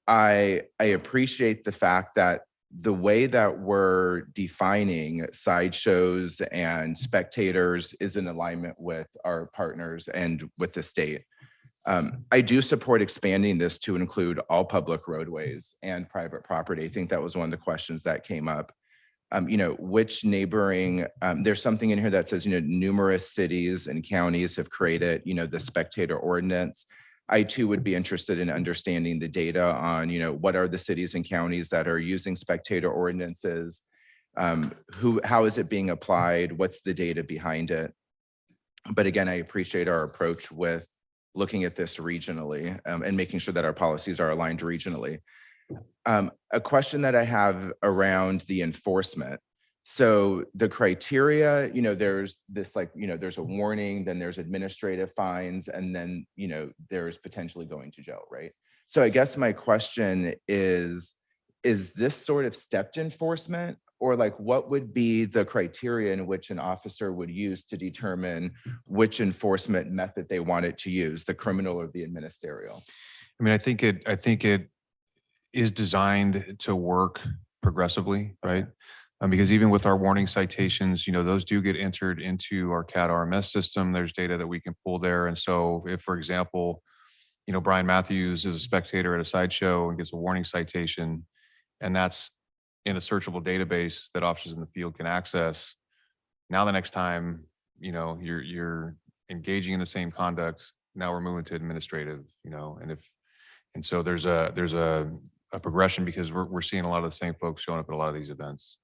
I appreciate the fact that the way that we're defining sideshows and spectators is in alignment with our partners and with the state. I do support expanding this to include all public roadways and private property. I think that was one of the questions that came up. Which neighboring, there's something in here that says, numerous cities and counties have created, the spectator ordinance. I too would be interested in understanding the data on, what are the cities and counties that are using spectator ordinances? How is it being applied? What's the data behind it? But again, I appreciate our approach with looking at this regionally and making sure that our policies are aligned regionally. A question that I have around the enforcement. So the criteria, there's this there's a warning, then there's administrative fines, and then, there's potentially going to jail, right? So I guess my question is this sort of stepped enforcement, or what would be the criteria in which an officer would use to determine which enforcement method they wanted to use, the criminal or the administrative? I mean, I think it is designed to work progressively, right? Because even with our warning citations, those do get entered into our CAD RMS system. There's data that we can pull there. And so if, for example, Brian Matthews is a spectator at a sideshow and gets a warning citation, and that's in a searchable database that officers in the field can access, now the next time, you're engaging in the same conduct, now we're moving to administrative, and so there's a progression because we're seeing a lot of the same folks showing up at a lot of these events.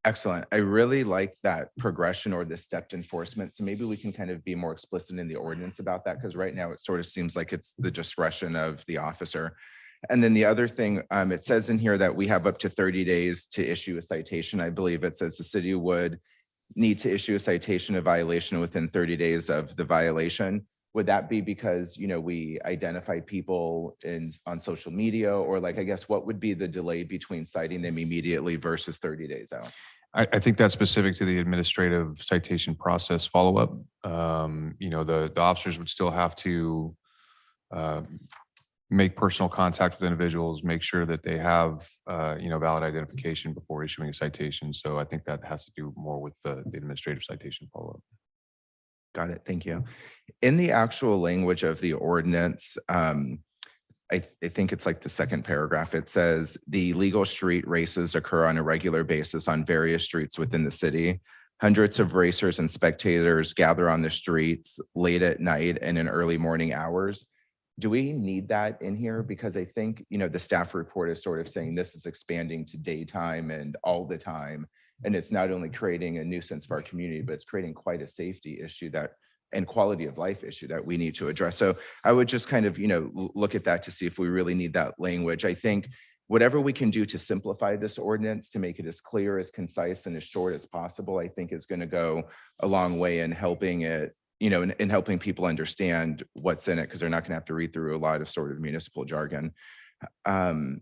Excellent. I really like that progression or the stepped enforcement. So maybe we can kind of be more explicit in the ordinance about that, because right now it sort of seems like it's the discretion of the officer. And then the other thing, it says in here that we have up to 30 days to issue a citation. I believe it says the city would need to issue a citation of violation within 30 days of the violation. Would that be because, we identify people on social media, or I guess what would be the delay between citing them immediately versus 30 days out? I think that's specific to the administrative citation process follow-up. The officers would still have to make personal contact with individuals, make sure that they have, valid identification before issuing a citation. So I think that has to do more with the administrative citation follow-up. Got it. Thank you. In the actual language of the ordinance, I think it's the second paragraph. It says the legal street races occur on a regular basis on various streets within the city. Hundreds of racers and spectators gather on the streets late at night and in early morning hours. Do we need that in here? Because I think, the staff report is sort of saying this is expanding to daytime and all the time. And it's not only creating a nuisance for our community, but it's creating quite a safety issue and quality of life issue that we need to address. So I would just kind of, look at that to see if we really need that language. I think whatever we can do to simplify this ordinance, to make it as clear, as concise, and as short as possible, I think is going to go a long way in helping it, in helping people understand what's in it, because they're not going to have to read through a lot of sort of municipal jargon. And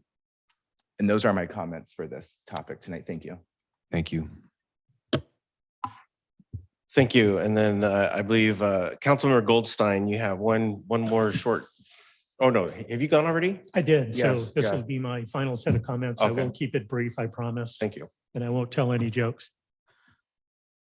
those are my comments for this topic tonight. Thank you. Thank you. Thank you. And then I believe Councilmember Goldstein, you have one more short. Oh, no. Have you gone already? I did. So Yes, this yeah. will be my final set of comments. I Okay. will keep it brief, I promise. Thank you. And I won't tell any jokes.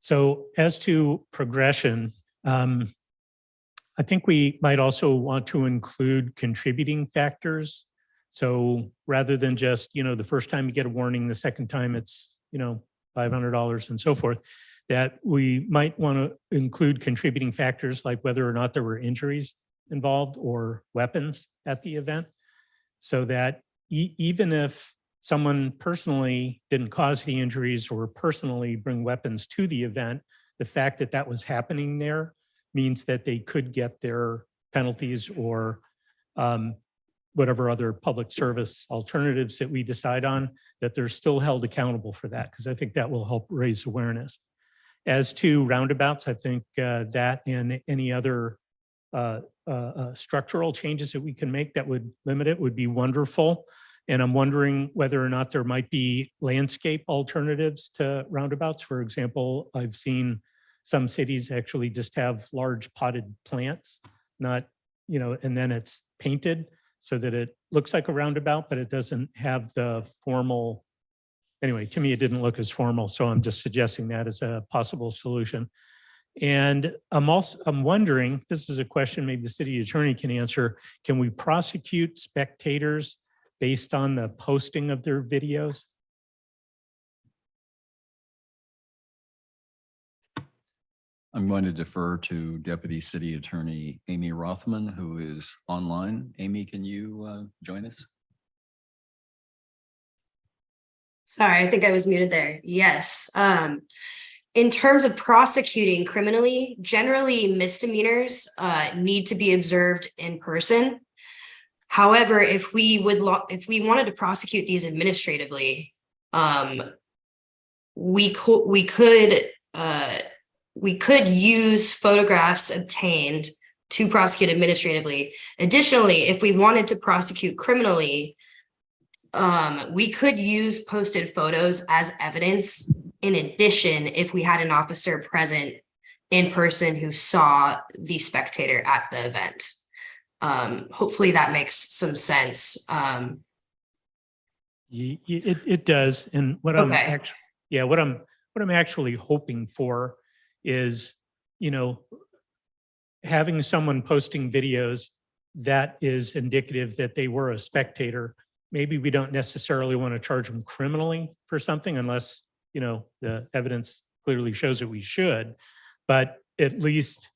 So as to progression, I think we might also want to include contributing factors. So rather than just, the first time you get a warning, the second time it's, $500 and so forth, that we might want to include contributing factors like whether or not there were injuries involved or weapons at the event, so that even if someone personally didn't cause the injuries or personally bring weapons to the event, the fact that that was happening there means that they could get their penalties or whatever other public service alternatives that we decide on, that they're still held accountable for that, because I think that will help raise awareness. As to roundabouts, I think that and any other structural changes that we can make that would limit it would be wonderful. And I'm wondering whether or not there might be landscape alternatives to roundabouts. For example, I've seen some cities actually just have large potted plants, not, and then it's painted so that it looks like a roundabout, but it doesn't have the formal. Anyway, to me, it didn't look as formal. So I'm just suggesting that as a possible solution. And I'm wondering, this is a question maybe the city attorney can answer. Can we prosecute spectators based on the posting of their videos? I'm going to defer to Deputy City Attorney Amy Rothman, who is online. Amy, can you join us? Sorry, I think I was muted there. Yes. In terms of prosecuting criminally, generally misdemeanors need to be observed in person. However, if we wanted to prosecute these administratively, we could use photographs obtained to prosecute administratively. Additionally, if we wanted to prosecute criminally, we could use posted photos as evidence. In addition, if we had an officer present in person who saw the spectator at the event. Hopefully that makes some sense. It does. And what I'm actually, what I'm actually hoping for is, having someone posting videos that is indicative that they were a spectator. Maybe we don't necessarily want to charge them criminally for something unless, the evidence clearly shows that we should, but at least,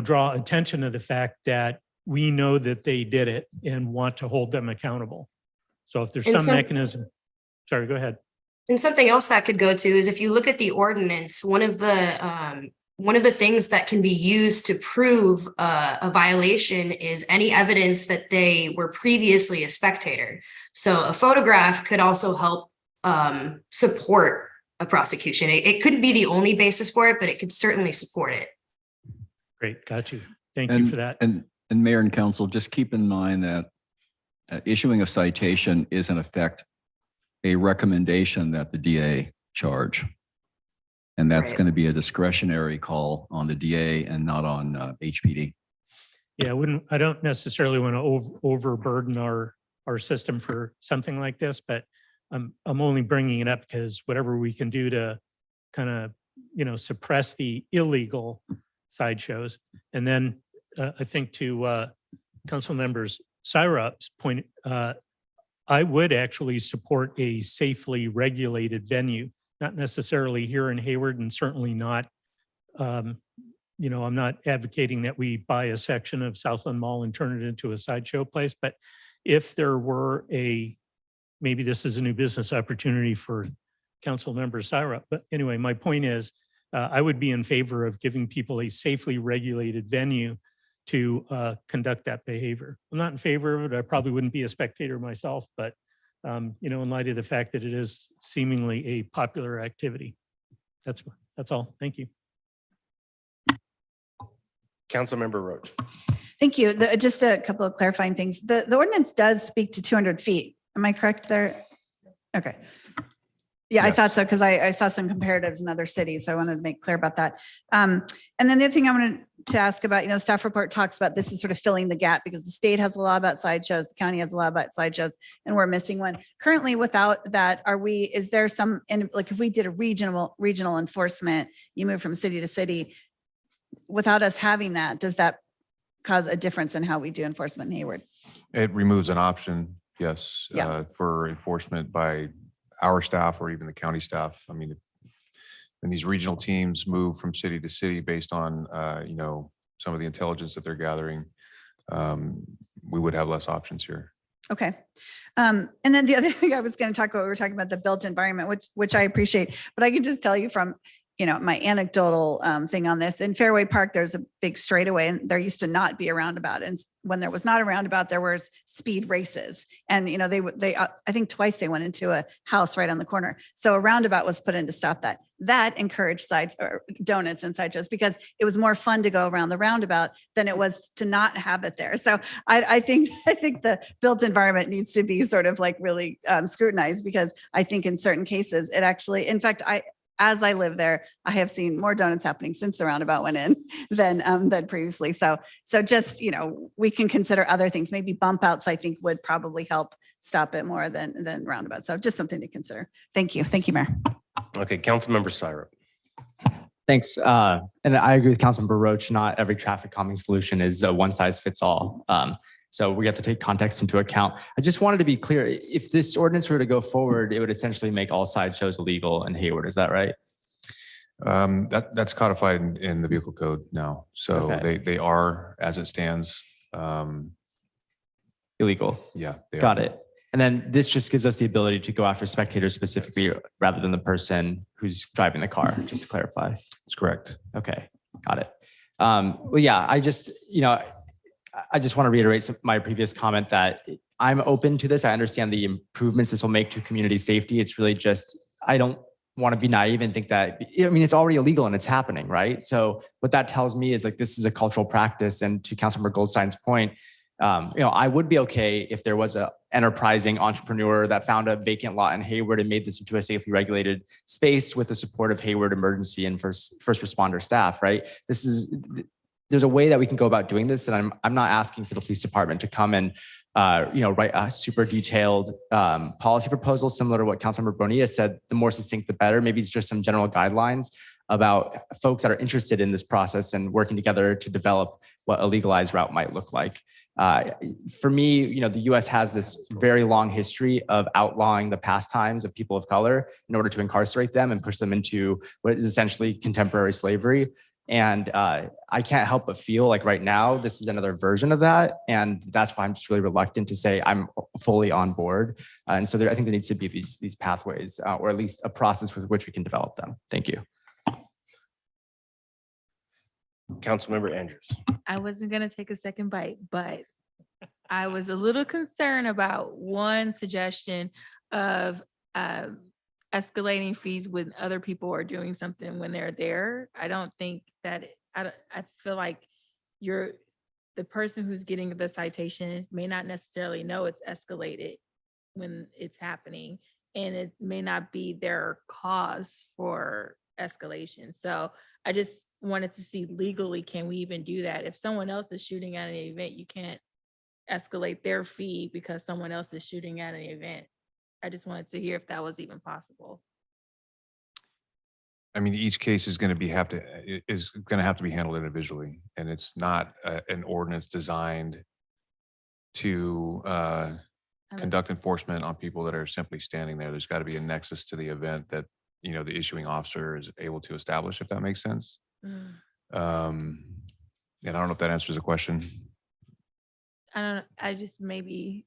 draw attention to the fact that we know that they did it and want to hold them accountable. So if there's some mechanism, sorry, go ahead. And something else that could go to is if you look at the ordinance, one of the things that can be used to prove a violation is any evidence that they were previously a spectator. So a photograph could also help support a prosecution. It couldn't be the only basis for it, but it could certainly support it. Great, got you. Thank you for that. And Mayor and Council, just keep in mind that issuing a citation is in effect a recommendation that the DA charge. And that's going to be a discretionary call on the DA and not on HPD. Yeah, I don't necessarily want to overburden our system for something like this, but I'm only bringing it up because whatever we can do to kind of, suppress the illegal sideshows. And then I think to Council Members Syrup's point, I would actually support a safely regulated venue, not necessarily here in Hayward and certainly not, I'm not advocating that we buy a section of Southland Mall and turn it into a sideshow place, but if there were maybe this is a new business opportunity for Council Member Syrup. But anyway, my point is, I would be in favor of giving people a safely regulated venue to conduct that behavior. I'm not in favor of it. I probably wouldn't be a spectator myself, but in light of the fact that it is seemingly a popular activity. That's all. Thank you. Councilmember Roach. Thank you. Just a couple of clarifying things. The ordinance does speak to 200 feet. Am I correct there? Okay. Yeah, I thought so because I saw some comparatives in other cities. So I wanted to make clear about that. And then the other thing I wanted to ask about, staff report talks about this is sort of filling the gap because the state has a law about sideshows, the county has a law about sideshows, and we're missing one. Currently, without that, is there some, like if we did a regional enforcement, you move from city to city, without us having that, does that cause a difference in how we do enforcement in Hayward? It removes an option, yes, Yeah. for enforcement by our staff or even the county staff. I mean, when these regional teams move from city to city based on, some of the intelligence that they're gathering, we would have less options here. Okay. And then the other thing I was going to talk about, we were talking about the built environment, which I appreciate, but I can just tell you from my anecdotal thing on this, in Fairway Park, there's a big straightaway and there used to not be a roundabout. And when there was not a roundabout, there was speed races. And, I think twice they went into a house right on the corner. So a roundabout was put in to stop that. That encouraged donuts and sideshows because it was more fun to go around the roundabout than it was to not have it there. So I think the built environment needs to be sort of like really scrutinized, because I think in certain cases it actually, in fact, as I live there, I have seen more donuts happening since the roundabout went in than previously. So just, we can consider other things. Maybe bump outs, I think, would probably help stop it more than roundabouts. So just something to consider. Thank you. Thank you, Mayor. Okay, Councilmember Syrup. Thanks. And I agree with Councilmember Roach. Not every traffic calming solution is a one size fits all. So we have to take context into account. I just wanted to be clear. If this ordinance were to go forward, it would essentially make all sideshows illegal in Hayward. Is that right? That's codified in the vehicle code now. So Okay. they are, as it stands, Illegal. yeah. They Got are. it. And then this just gives us the ability to go after spectators specifically rather than the person who's driving the car, just to clarify. That's correct. Okay, got it. Well, yeah, I just want to reiterate my previous comment that I'm open to this. I understand the improvements this will make to community safety. It's really just, I don't want to be naive and think that, it's already illegal and it's happening, right? So what that tells me is like, this is a cultural practice. And to Councilmember Goldstein's point, I would be okay if there was a enterprising entrepreneur that found a vacant lot in Hayward and made this into a safely regulated space with the support of Hayward emergency and first responder staff, right? There's a way that we can go about doing this. And I'm not asking for the police department to come and, write a super detailed policy proposal, similar to what Councilmember Bonilla said. The more succinct, the better. Maybe it's just some general guidelines about folks that are interested in this process and working together to develop what a legalized route might look like. For me, the U.S. has this very long history of outlawing the pastimes of people of color in order to incarcerate them and push them into what is essentially contemporary slavery. And I can't help but feel like right now, this is another version of that. And that's why I'm just really reluctant to say I'm fully on board. And so I think there needs to be these pathways, or at least a process with which we can develop them. Thank you. Councilmember Andrews. I wasn't going to take a second bite, but I was a little concerned about one suggestion of escalating fees when other people are doing something when they're there. I don't think that, I feel like the person who's getting the citation may not necessarily know it's escalated when it's happening, and it may not be their cause for escalation. So I just wanted to see legally, can we even do that? If someone else is shooting at an event, you can't escalate their fee because someone else is shooting at an event. I just wanted to hear if that was even possible. Each case is going to have to be handled individually, and it's not an ordinance designed to conduct enforcement on people that are simply standing there. There's got to be a nexus to the event that the issuing officer is able to establish, if that makes sense. And I don't know if that answers the question. I don't know. I just maybe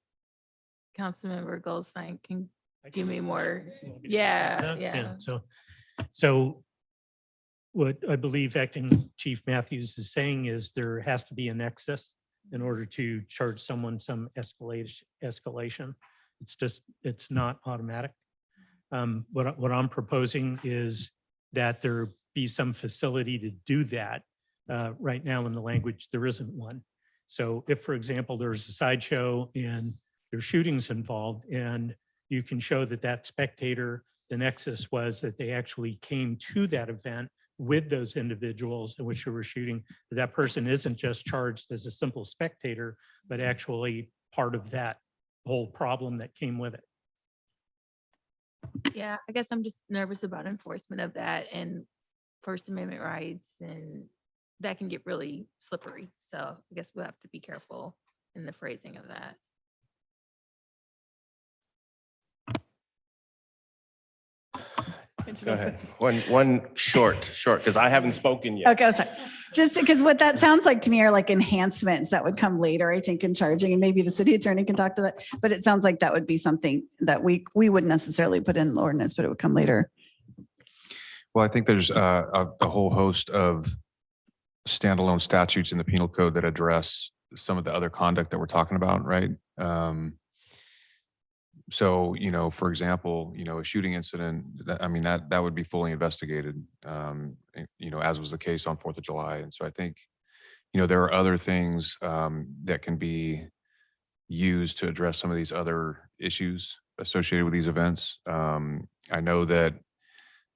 Councilmember Goldstein can give me more. Yeah. So what I believe Acting Chief Matthews is saying is there has to be a nexus in order to charge someone some escalation. It's not automatic. What I'm proposing is that there be some facility to do that. Right now in the language, there isn't one. So if, for example, there's a sideshow and there's shootings involved, and you can show that spectator, the nexus was that they actually came to that event with those individuals in which they were shooting, that person isn't just charged as a simple spectator, but actually part of that whole problem that came with it. Yeah, I guess I'm just nervous about enforcement of that and First Amendment rights, and that can get really slippery. So I guess we'll have to be careful in the phrasing of that. Go ahead. One short, because I haven't spoken yet. Okay, sorry. Just because what that sounds like to me are like enhancements that would come later, I think, in charging, and maybe the city attorney can talk to that. But it sounds like that would be something that we wouldn't necessarily put in the ordinance, but it would come later. Well, I think there's a whole host of standalone statutes in the penal code that address some of the other conduct that we're talking about, right? So, for example, a shooting incident, that would be fully investigated, as was the case on 4th of July. And so I think, there are other things that can be used to address some of these other issues associated with these events. I know that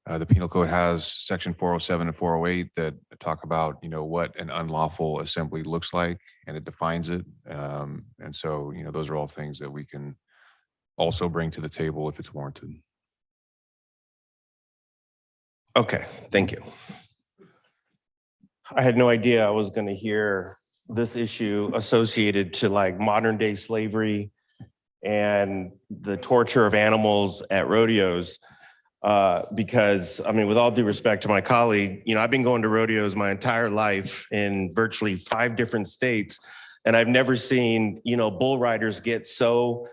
the penal code has section 407 and 408 that talk about, what an unlawful assembly looks like, and it defines it. And so, those are all things that we can also bring to the table if it's warranted. Okay, thank you. I had no idea I was going to hear this issue associated to like modern day slavery and the torture of animals at rodeos. Because with all due respect to my colleague, I've been going to rodeos my entire life in virtually 5 different states, and I've never seen, bull riders get so,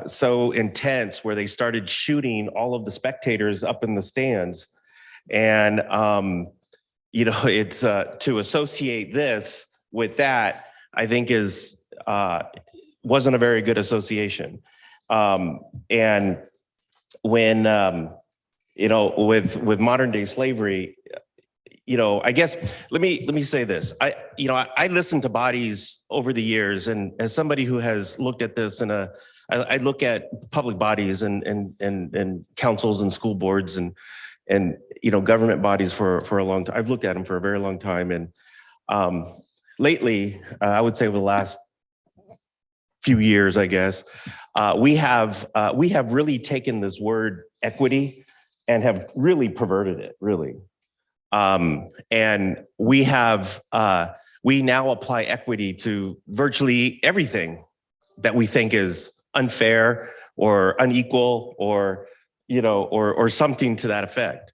so intense where they started shooting all of the spectators up in the stands. And, it's to associate this with that, I think wasn't a very good association. And when, with modern day slavery, I guess, let me say this. I listened to bodies over the years, and as somebody who has looked at this I look at public bodies and councils and school boards and government bodies for a long time. I've looked at them for a very long time. And lately, I would say over the last few years, I guess, we have really taken this word equity and have really perverted it, really. And we now apply equity to virtually everything that we think is unfair or unequal or something to that effect.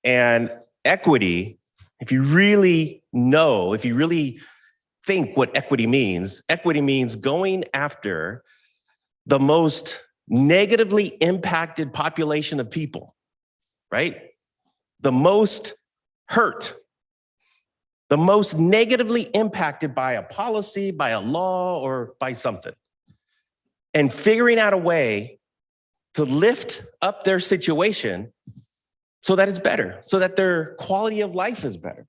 And equity, if you really think what equity means going after the most negatively impacted population of people, right? The most hurt, the most negatively impacted by a policy, by a law, or by something. And figuring out a way to lift up their situation so that it's better, so that their quality of life is better.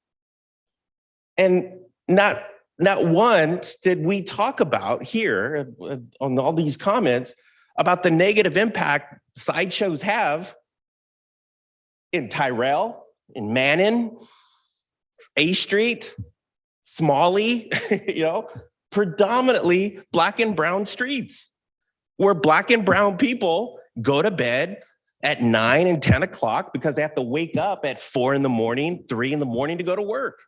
And not once did we talk about here on all these comments about the negative impact sideshows have in Tyrell, in Mannon, A Street, Smalley, predominantly Black and brown streets, where Black and brown people go to bed at 9 and 10 o'clock because they have to wake up at 4 in the morning, 3 in the morning to go to work.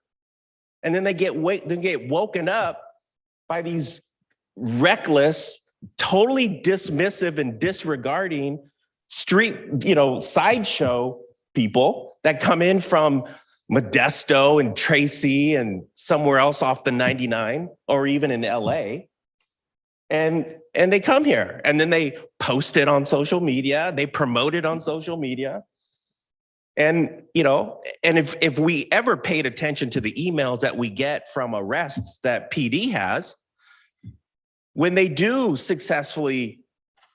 And then they get woken up by these reckless, totally dismissive and disregarding street, sideshow people that come in from Modesto and Tracy and somewhere else off the 99 or even in LA. And they come here and then they post it on social media. They promote it on social media. And, and if we ever paid attention to the emails that we get from arrests that PD has, when they do successfully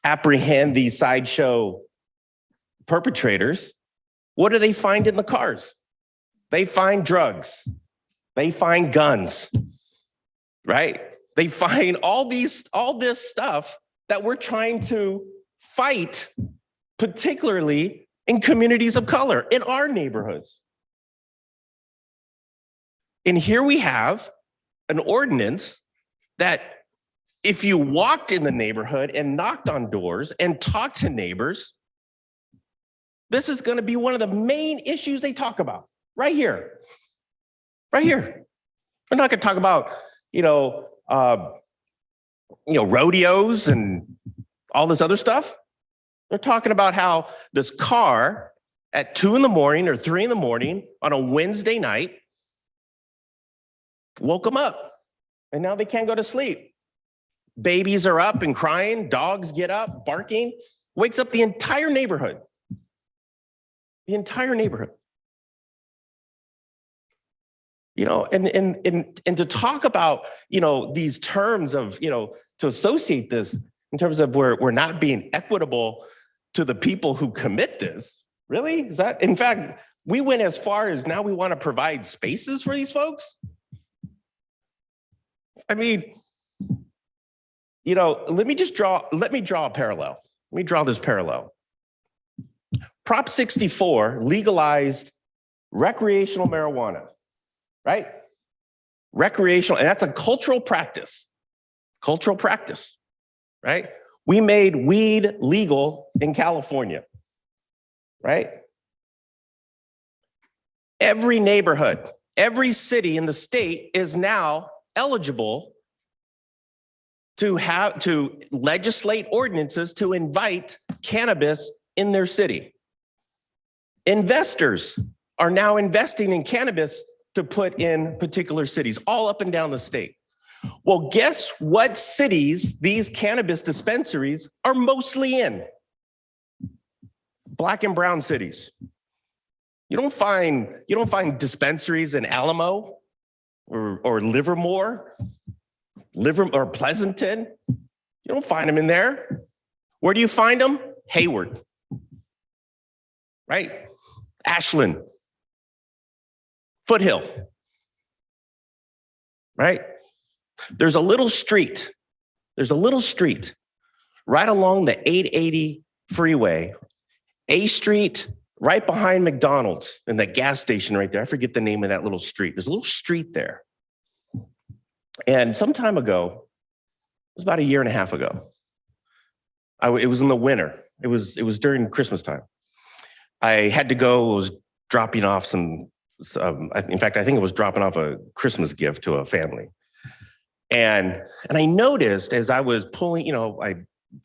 apprehend these sideshow perpetrators, what do they find in the cars? They find drugs. They find guns, right? They find all this stuff that we're trying to fight, particularly in communities of color, in our neighborhoods. And here we have an ordinance that if you walked in the neighborhood and knocked on doors and talked to neighbors, this is going to be one of the main issues they talk about right here. Right here. We're not going to talk about, rodeos and all this other stuff. They're talking about how this car at 2 in the morning or 3 in the morning on a Wednesday night woke them up and now they can't go to sleep. Babies are up and crying, dogs get up, barking, wakes up the entire neighborhood. The entire neighborhood. You know, and to talk about, you know, these terms of, you know, to associate this in terms of we're not being equitable to the people who commit this. Really? Is that, in fact, we went as far as now we want to provide spaces for these folks? I mean, you know, let me draw a parallel. Let me draw this parallel. Prop 64 legalized recreational marijuana, right? Recreational, and that's a cultural practice, right? We made weed legal in California, right? Every neighborhood, every city in the state is now eligible to legislate ordinances to invite cannabis in their city. Investors are now investing in cannabis to put in particular cities all up and down the state. Well, guess what cities these cannabis dispensaries are mostly in? Black and brown cities. You don't find dispensaries in Alamo or Livermore, or Pleasanton. You don't find them in there. Where do you find them? Hayward, right? Ashland, Foothill, right? There's a little street right along the 880 freeway, A Street, right behind McDonald's and that gas station right there. I forget the name of that little street. There's a little street there. And some time ago, it was about a year and a half ago. It was in the winter. It was during Christmas time. I had to go, I was dropping off some, in fact, I think it was dropping off a Christmas gift to a family. And I noticed as I was pulling, you know, I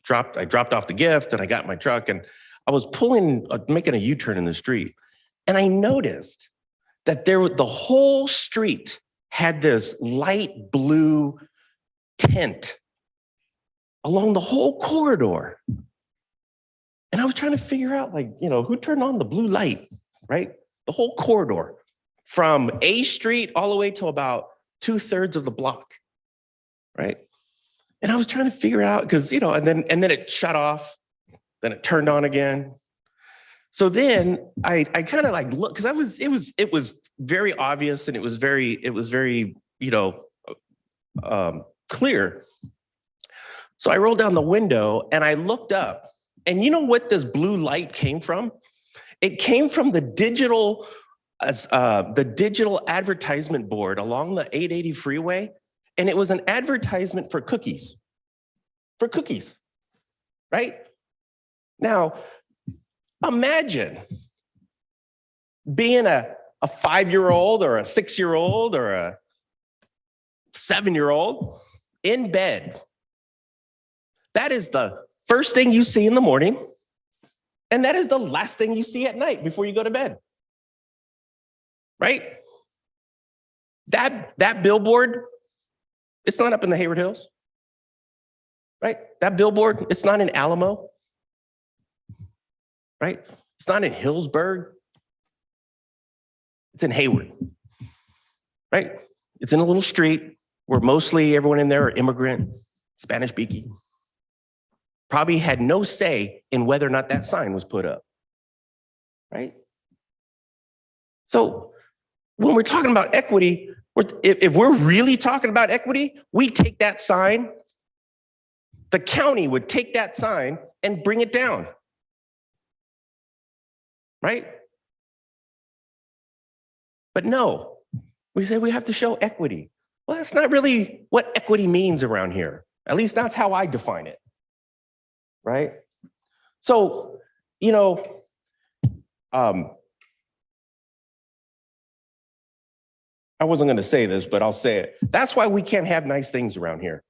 dropped off the gift and I got in my truck and I was making a U-turn in the street. And I noticed that the whole street had this light blue tint along the whole corridor. And I was trying to figure out, like, you know, who turned on the blue light, right? The whole corridor from A Street all the way to about 2/3 of the block, right? And I was trying to figure out, because, you know, and then it shut off, then it turned on again. So then I kind of like look, because it was very obvious and it was very, you know, clear. So I rolled down the window and I looked up, and you know what this blue light came from? It came from the digital advertisement board along the 880 freeway, and it was an advertisement for cookies. Right? Now, imagine being a 5-year-old or a 6-year-old or a 7-year-old in bed. That is the first thing you see in the morning, and that is the last thing you see at night before you go to bed. Right? That billboard, it's not up in the Hayward Hills. Right? That billboard, it's not in Alamo. Right? It's not in Hillsburg. It's in Hayward. Right? It's in a little street where mostly everyone in there are immigrant, Spanish speaking. Probably had no say in whether or not that sign was put up. Right? So when we're talking about equity, if we're really talking about equity, we take that sign, the county would take that sign and bring it down. Right? But no, we say we have to show equity. Well, that's not really what equity means around here. At least that's how I define it. Right? So, you know, I wasn't going to say this, but I'll say it. That's why we can't have nice things around here.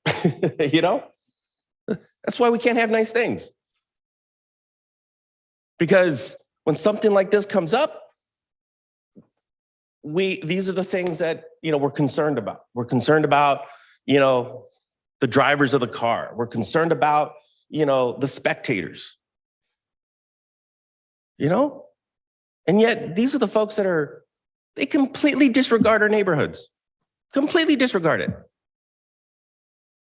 You know? That's why we can't have nice things. Because when something like this comes up, these are the things that, you know, we're concerned about. We're concerned about, you know, the drivers of the car. We're concerned about, you know, the spectators. You know? And yet these are the folks that they completely disregard our neighborhoods, completely disregard it.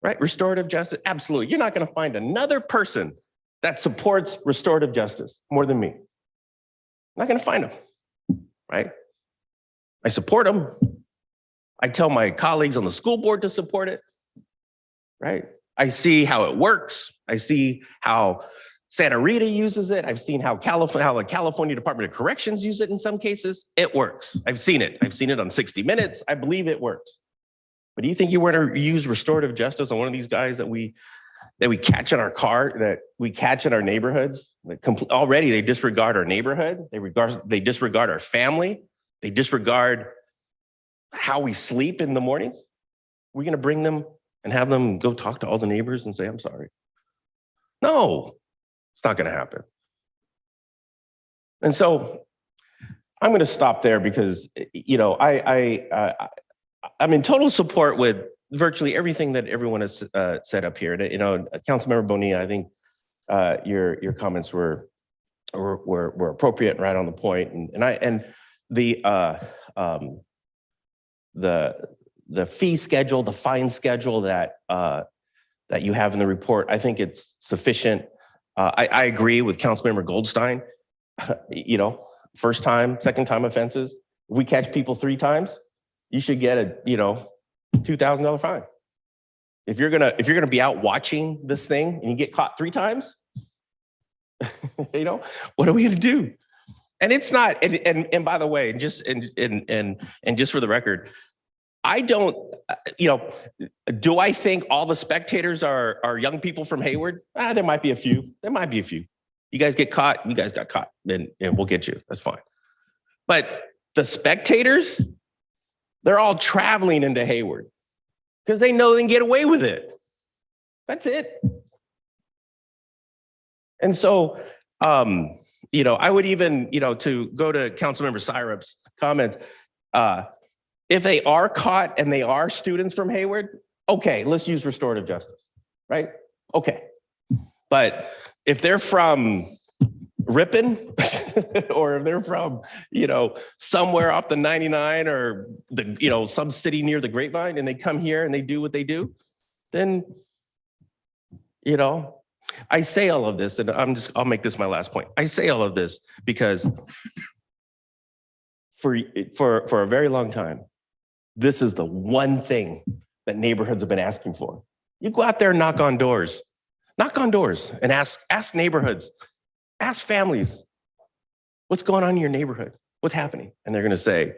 Right? Restorative justice, absolutely. You're not going to find another person that supports restorative justice more than me. Not going to find them, right? I support them. I tell my colleagues on the school board to support it, right? I see how it works. I see how Santa Rita uses it. I've seen how the California Department of Corrections use it in some cases. It works. I've seen it. I've seen it on 60 Minutes. I believe it works. But do you think you want to use restorative justice on one of these guys that we catch in our car, that we catch in our neighborhoods? Already they disregard our neighborhood. They disregard our family. They disregard how we sleep in the morning. We're going to bring them and have them go talk to all the neighbors and say, I'm sorry. No, it's not going to happen. And so I'm going to stop there because, you know, I'm in total support with virtually everything that everyone has said up here. You know, Councilmember Bonilla, I think your comments were appropriate and right on the point. And the fee schedule, the fine schedule that you have in the report, I think it's sufficient. I agree with Councilmember Goldstein. You know, first time, second time offenses. If we catch people 3 times, you should get a, you know, $2,000 fine. If you're gonna be out watching this thing and you get caught 3 times, you know, what are we gonna do? And it's not. And by the way, just for the record, I don't. You know, do I think all the spectators are young people from Hayward? There might be a few. There might be a few. You guys get caught. You guys got caught, and we'll get you. That's fine. But the spectators, they're all traveling into Hayward because they know they can get away with it. That's it. And so, you know, I would even, you know, to go to Councilmember Syrup's comments, if they are caught and they are students from Hayward, okay, let's use restorative justice, right? Okay. But if they're from Ripon or if they're from, you know, somewhere off the 99 or the, you know, some city near the Grapevine and they come here and they do what they do, then, you know, I say all of this and I'll make this my last point. I say all of this because for a very long time, this is the one thing that neighborhoods have been asking for. You go out there and knock on doors and ask neighborhoods, ask families, what's going on in your neighborhood? What's happening? And they're going to say,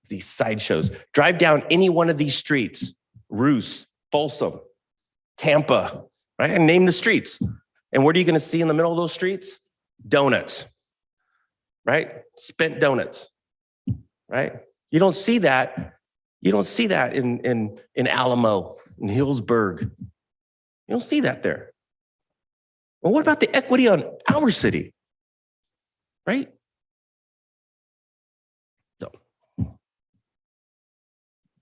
these sideshows. Drive down any one of these streets, Roos, Folsom, Tampa, right? And name the streets. And what are you going to see in the middle of those streets? Donuts, right? Spent donuts, right? You don't see that. You don't see that in Alamo, in Hillsburg. You don't see that there. Well, what about the equity on our city? Right? So,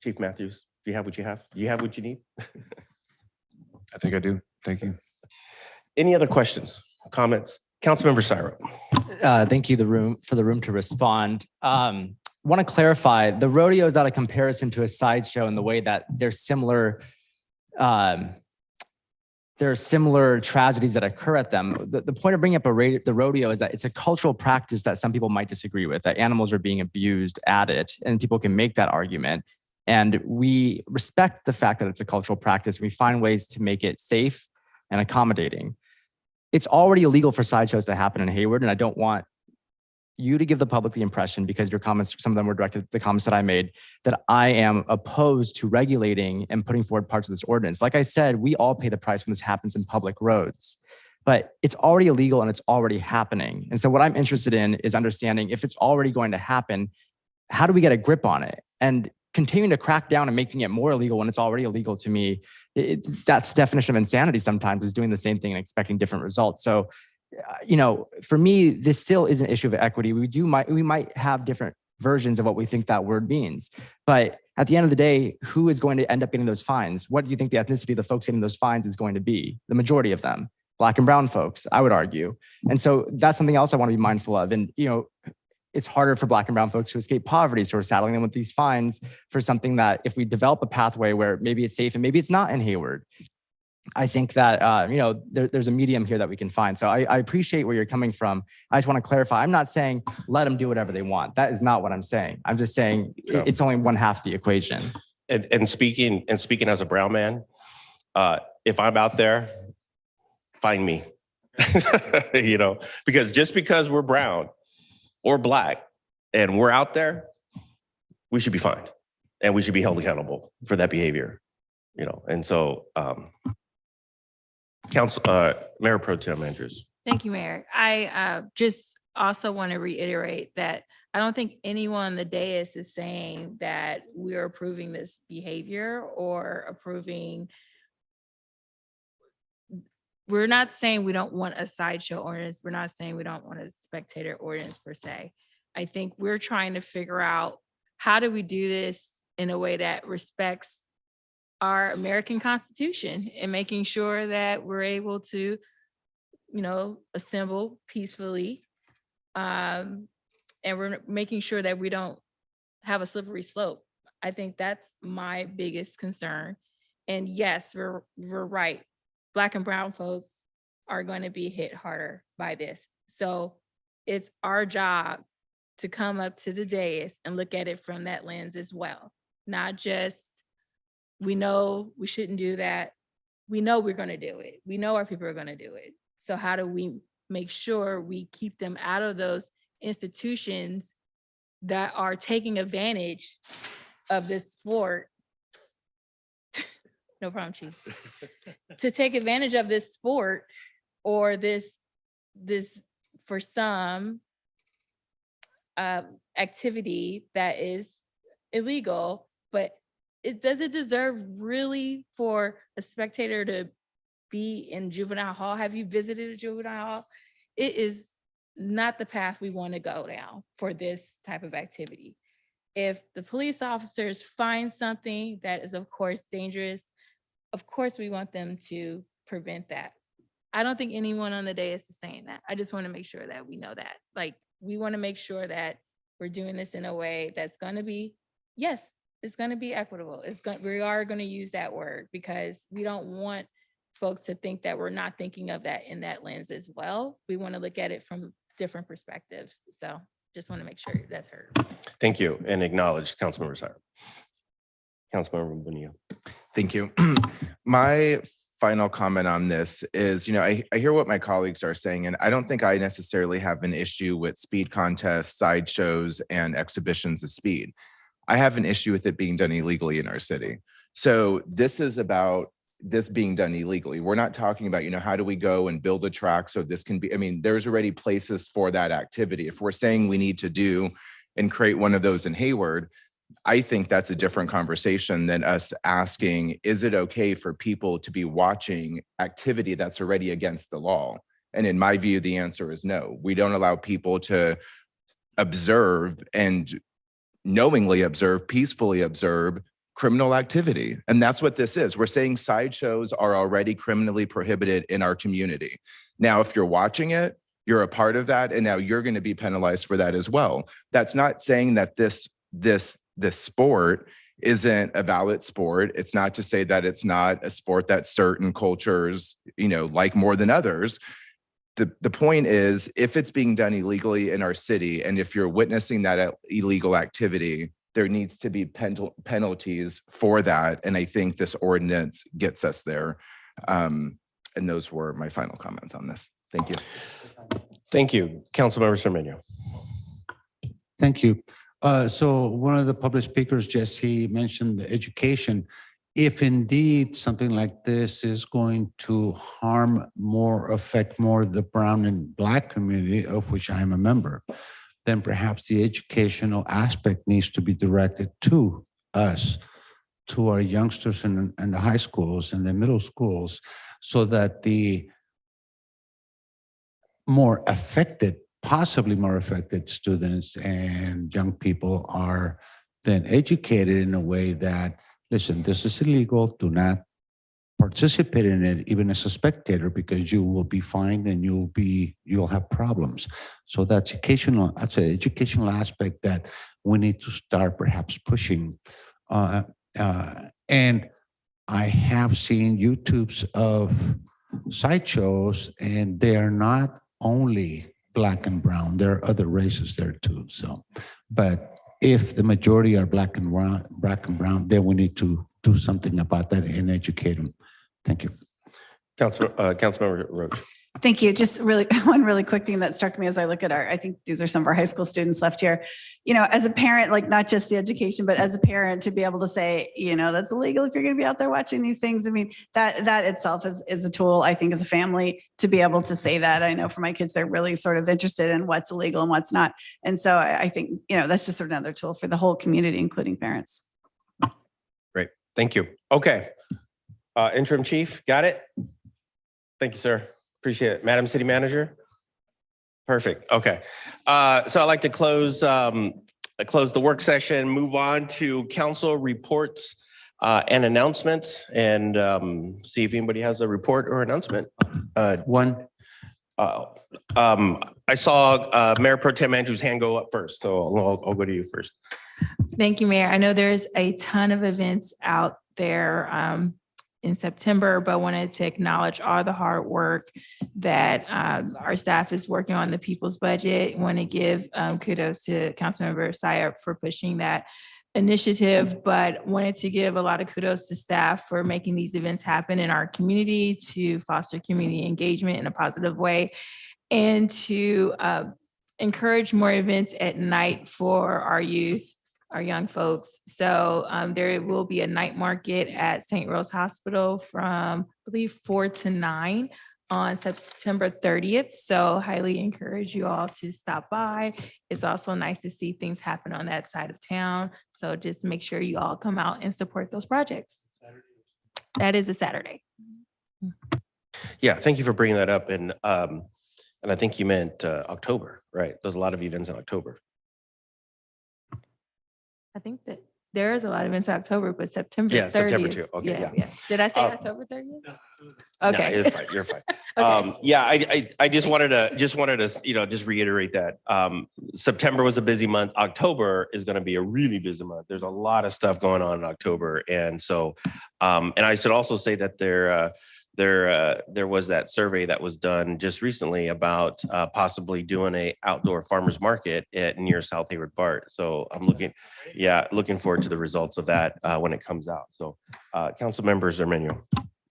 Chief Matthews, do you have what you have? Do you have what you need? I think I do. Thank you. Any other questions, comments? Councilmember Syrup. Thank you for the room to respond. Want to clarify, the rodeo is not a comparison to a sideshow in the way that there's similar tragedies that occur at them. The point of bringing up the rodeo is that it's a cultural practice that some people might disagree with, that animals are being abused at it, and people can make that argument. And we respect the fact that it's a cultural practice. We find ways to make it safe and accommodating. It's already illegal for sideshows to happen in Hayward, and I don't want you to give the public the impression, because your comments, some of them were directed to the comments that I made, that I am opposed to regulating and putting forward parts of this ordinance. Like I said, we all pay the price when this happens in public roads, but it's already illegal and it's already happening. And so what I'm interested in is understanding, if it's already going to happen, how do we get a grip on it? And continuing to crack down and making it more illegal when it's already illegal, to me, that's the definition of insanity sometimes, is doing the same thing and expecting different results. So, you know, for me, this still is an issue of equity. We might have different versions of what we think that word means, but at the end of the day, who is going to end up getting those fines? What do you think the ethnicity of the folks getting those fines is going to be? The majority of them, Black and brown folks, I would argue. And so that's something else I want to be mindful of. And, you know, it's harder for Black and brown folks to escape poverty. So we're saddling them with these fines for something that if we develop a pathway where maybe it's safe and maybe it's not in Hayward, I think that, you know, there's a medium here that we can find. So I appreciate where you're coming from. I just want to clarify. I'm not saying let them do whatever they want. That is not what I'm saying. I'm just saying it's only one half the equation. And speaking as a brown man, if I'm out there, find me. You know, because just because we're brown or Black and we're out there, we should be fined and we should be held accountable for that behavior. You know, and so Mayor Pro Tem Andrews. Thank you, Mayor. I just also want to reiterate that I don't think anyone on the dais is saying that we're approving this behavior or approving. We're not saying we don't want a sideshow ordinance. We're not saying we don't want a spectator ordinance per se. I think we're trying to figure out how do we do this in a way that respects our American Constitution and making sure that we're able to, you know, assemble peacefully. And we're making sure that we don't have a slippery slope. I think that's my biggest concern. And yes, we're right. Black and brown folks are going to be hit harder by this. So it's our job to come up to the dais and look at it from that lens as well. Not just, we know we shouldn't do that. We know we're going to do it. We know our people are going to do it. So how do we make sure we keep them out of those institutions that are taking advantage of this sport? No problem, Chief. To take advantage of this sport or this for some activity that is illegal, but does it deserve really for a spectator to be in juvenile hall? Have you visited a juvenile hall? It is not the path we want to go down for this type of activity. If the police officers find something that is, of course, dangerous, of course, we want them to prevent that. I don't think anyone on the dais is saying that. I just want to make sure that we know that. Like, we want to make sure that we're doing this in a way that's going to be, yes, it's going to be equitable. We are going to use that word because we don't want folks to think that we're not thinking of that in that lens as well. We want to look at it from different perspectives. So just want to make sure that's heard. Thank you, and acknowledge Councilmember Sire. Councilmember Bonilla. Thank you. My final comment on this is, you know, I hear what my colleagues are saying, and I don't think I necessarily have an issue with speed contests, sideshows, and exhibitions of speed. I have an issue with it being done illegally in our city. So this is about this being done illegally. We're not talking about, you know, how do we go and build a track so this can be, I mean, there's already places for that activity. If we're saying we need to do and create one of those in Hayward, I think that's a different conversation than us asking, is it okay for people to be watching activity that's already against the law? And in my view, the answer is no. We don't allow people to observe and knowingly observe, peacefully observe criminal activity. And that's what this is. We're saying sideshows are already criminally prohibited in our community. Now, if you're watching it, you're a part of that, and now you're going to be penalized for that as well. That's not saying that this sport isn't a valid sport. It's not to say that it's not a sport that certain cultures, you know, like more than others. The point is, if it's being done illegally in our city, and if you're witnessing that illegal activity, there needs to be penalties for that. And I think this ordinance gets us there. And those were my final comments on this. Thank you. Thank you. Councilmember Cermeño. Thank you. So one of the public speakers, Jesse, mentioned the education. If indeed something like this is going to affect more the brown and Black community, of which I am a member, then perhaps the educational aspect needs to be directed to us, to our youngsters in the high schools and the middle schools, so that the possibly more affected students and young people are then educated in a way that, listen, this is illegal. Do not participate in it even as a spectator because you will be fined and you'll have problems. So that's an educational aspect that we need to start perhaps pushing. And I have seen YouTubes of sideshows, and they are not only black and brown. There are other races there too. So, but if the majority are black and brown, then we need to do something about that and educate them. Thank you. Councilmember Roach. Thank you. Just really one really quick thing that struck me as I look at I think these are some of our high school students left here. You know, as a parent, like not just the education, but as a parent to be able to say, you know, that's illegal if you're going to be out there watching these things. I mean, that itself is a tool, I think, as a family to be able to say that. I know for my kids, they're really sort of interested in what's illegal and what's not. And so I think, you know, that's just sort of another tool for the whole community, including parents. Great. Thank you. Okay. Interim Chief, got it? Thank you, sir. Appreciate it. Madam City Manager? Perfect. Okay. So I'd like to close the work session, move on to council reports and announcements, and see if anybody has a report or announcement. One. I saw Mayor Pro Tem Andrews' hand go up first, so I'll go to you first. Thank you, Mayor. I know there's a ton of events out there in September, but wanted to acknowledge all the hard work that our staff is working on the people's budget. Want to give kudos to Councilmember Syed for pushing that initiative, but wanted to give a lot of kudos to staff for making these events happen in our community to foster community engagement in a positive way and to encourage more events at night for our youth, our young folks. So there will be a night market at St. Rose Hospital from, I believe, 4 to 9 on September 30th. So highly encourage you all to stop by. It's also nice to see things happen on that side of town. So just make sure you all come out and support those projects. That is a Saturday. Yeah, thank you for bringing that up. And I think you meant October, right? There's a lot of events in October. I think that there is a lot of events in October, but September 30th. Yeah, September 2. Okay, yeah. Did I say October 30th? No, Okay. you're fine. You're fine. Okay. Yeah, I just wanted to just reiterate that September was a busy month. October is going to be a really busy month. There's a lot of stuff going on in October, and so and I should also say that there was that survey that was done just recently about possibly doing a outdoor farmers market near South Hayward BART. So I'm looking forward to the results of that when it comes out. So council members, Armenio.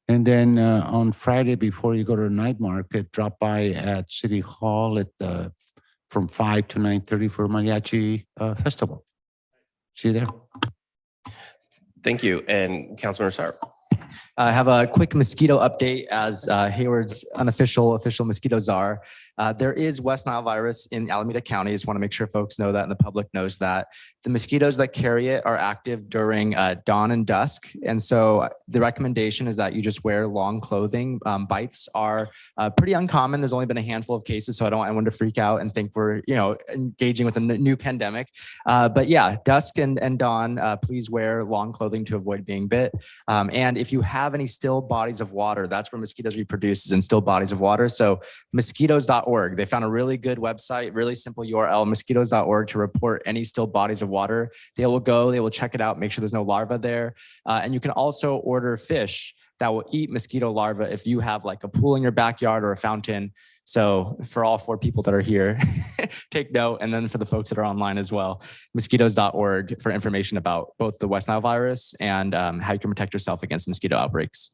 And then on Friday, before you go to the night market, drop by at City Hall from 5 to 9:30 for Mariachi Festival. See you there. Thank you. And Councilmember Sarp. I have a quick mosquito update as Hayward's official mosquito czar. There is West Nile virus in Alameda County. Just want to make sure folks know that and the public knows that. The mosquitoes that carry it are active during dawn and dusk. And so the recommendation is that you just wear long clothing. Bites are pretty uncommon. There's only been a handful of cases, so I don't want anyone to freak out and think we're engaging with a new pandemic. But yeah, dusk and dawn, please wear long clothing to avoid being bit. And if you have any still bodies of water, that's where mosquitoes reproduce, is in still bodies of water. So mosquitoes.org, they found a really good website, really simple URL, mosquitoes.org, to report any still bodies of water. They will check it out, make sure there's no larvae there. And you can also order fish that will eat mosquito larvae if you have like a pool in your backyard or a fountain. So for all 4 people that are here, take note. And then for the folks that are online as well, mosquitoes.org for information about both the West Nile virus and how you can protect yourself against mosquito outbreaks.